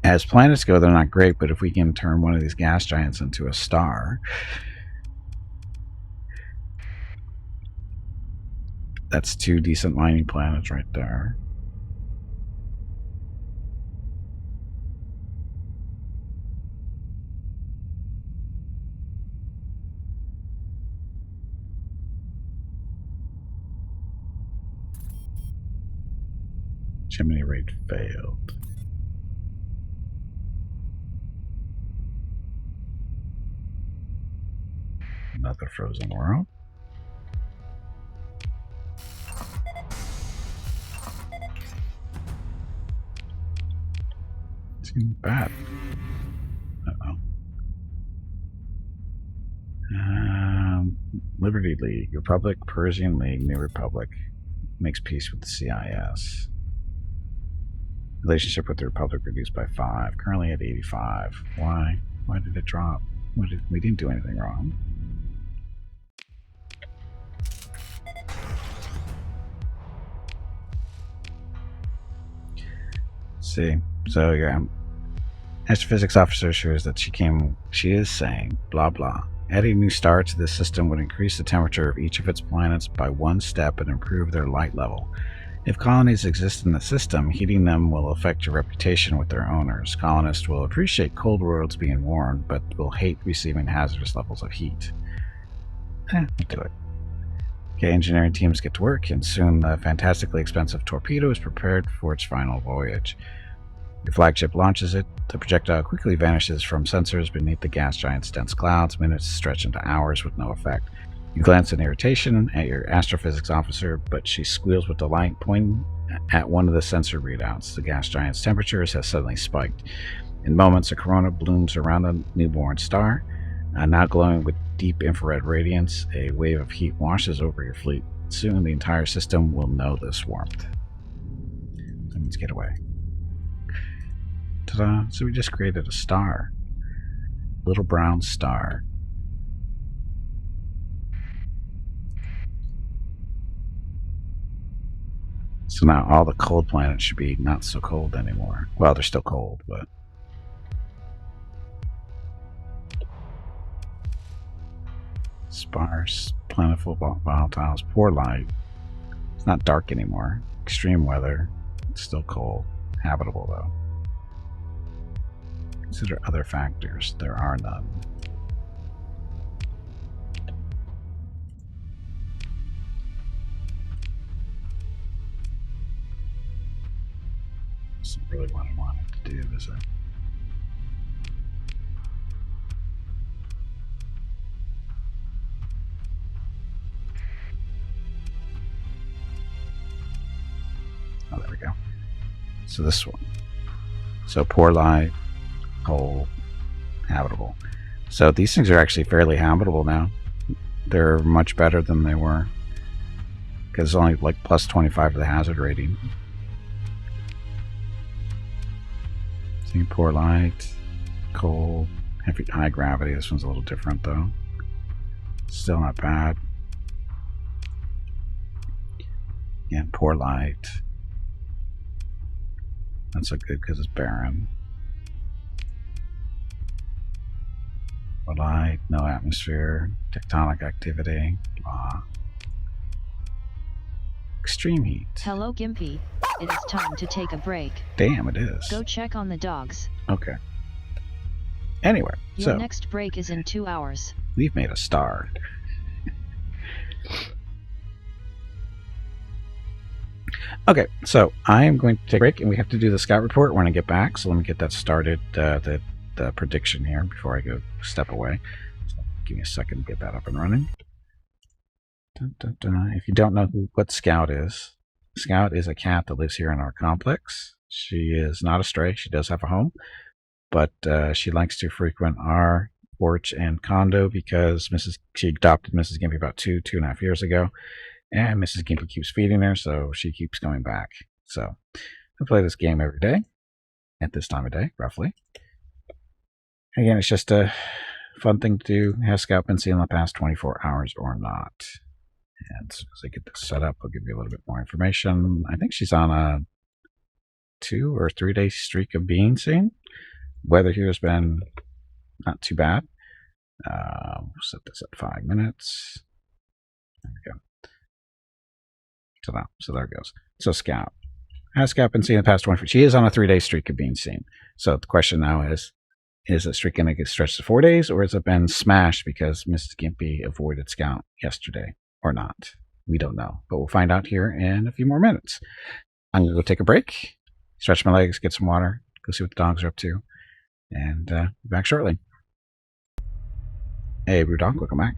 As planets go, they're not great, but if we can turn one of these gas giants into a star, that's 2 decent mining planets right there. Chimney rate failed. Another frozen world. Seems bad. Uh-oh. Liberty League, Republic, Persian League, New Republic. Makes peace with the CIS. Relationship with the Republic reduced by 5. Currently at 85. Why? Why did it drop? We didn't do anything wrong. Let's see. So your astrophysics officer shows that she is saying blah blah. Adding a new star to this system would increase the temperature of each of its planets by 1 step and improve their light level. If colonies exist in the system, heating them will affect your reputation with their owners. Colonists will appreciate cold worlds being warmed, but will hate receiving hazardous levels of heat. We'll do it. Okay, engineering teams get to work, and soon the fantastically expensive torpedo is prepared for its final voyage. Your flagship launches it. The projectile quickly vanishes from sensors beneath the gas giant's dense clouds. Minutes stretch into hours with no effect. You glance in irritation at your astrophysics officer, but she squeals with delight, pointing at one of the sensor readouts. The gas giant's temperature has suddenly spiked. In moments, a corona blooms around the newborn star. Now glowing with deep infrared radiance, a wave of heat washes over your fleet. Soon, the entire system will know this warmth. That means get away. Ta-da! So we just created a star. Little brown star. So now all the cold planets should be not so cold anymore. Well, they're still cold, but... Sparse, plentiful volatiles, poor light. It's not dark anymore. Extreme weather. It's still cold. Habitable, though. Consider other factors. There are none. This isn't really what I wanted to do, is it? Oh, there we go. So this one. So poor light, cold, habitable. So these things are actually fairly habitable now. They're much better than they were. Because it's only like plus 25 to the hazard rating. See, poor light, cold, heavy, high gravity. This one's a little different though. Still not bad. Again, poor light. That's so good because it's barren. Poor light, no atmosphere, tectonic activity, blah. Extreme heat. Hello Gimpy, it is time to take a break. Damn, it is. Go check on the dogs. Okay. Anyway, Your next break is in 2 hours. We've made a star. Okay, so I am going to take a break, and we have to do the scout report when I get back. So let me get that started, the prediction here before I go step away. So give me a second to get that up and running. Dun, dun, dun. If you don't know what Scout is a cat that lives here in our complex. She is not a stray. She does have a home, but she likes to frequent our porch and condo because she adopted Mrs. Gimpy about 2.5 years ago, and Mrs. Gimpy keeps feeding her, so she keeps coming back. So I play this game every day at this time of day, roughly. Again, it's just a fun thing to do. Has Scout been seen in the past 24 hours or not? And as I get this set up, I'll give you a little bit more information. I think she's on a 2 or 3 day streak of being seen. Weather here has been not too bad. We'll set this at 5 minutes. There we go. So there it goes. So Scout. Has Scout been seen in the past 24? She is on a 3 day streak of being seen. So the question now is the streak going to get stretched to 4 days, or has it been smashed because Mrs. Gimpy avoided Scout yesterday or not? We don't know, but we'll find out here in a few more minutes. I'm going to go take a break, stretch my legs, get some water, go see what the dogs are up to, and be back shortly. Hey, Brewdog, welcome back.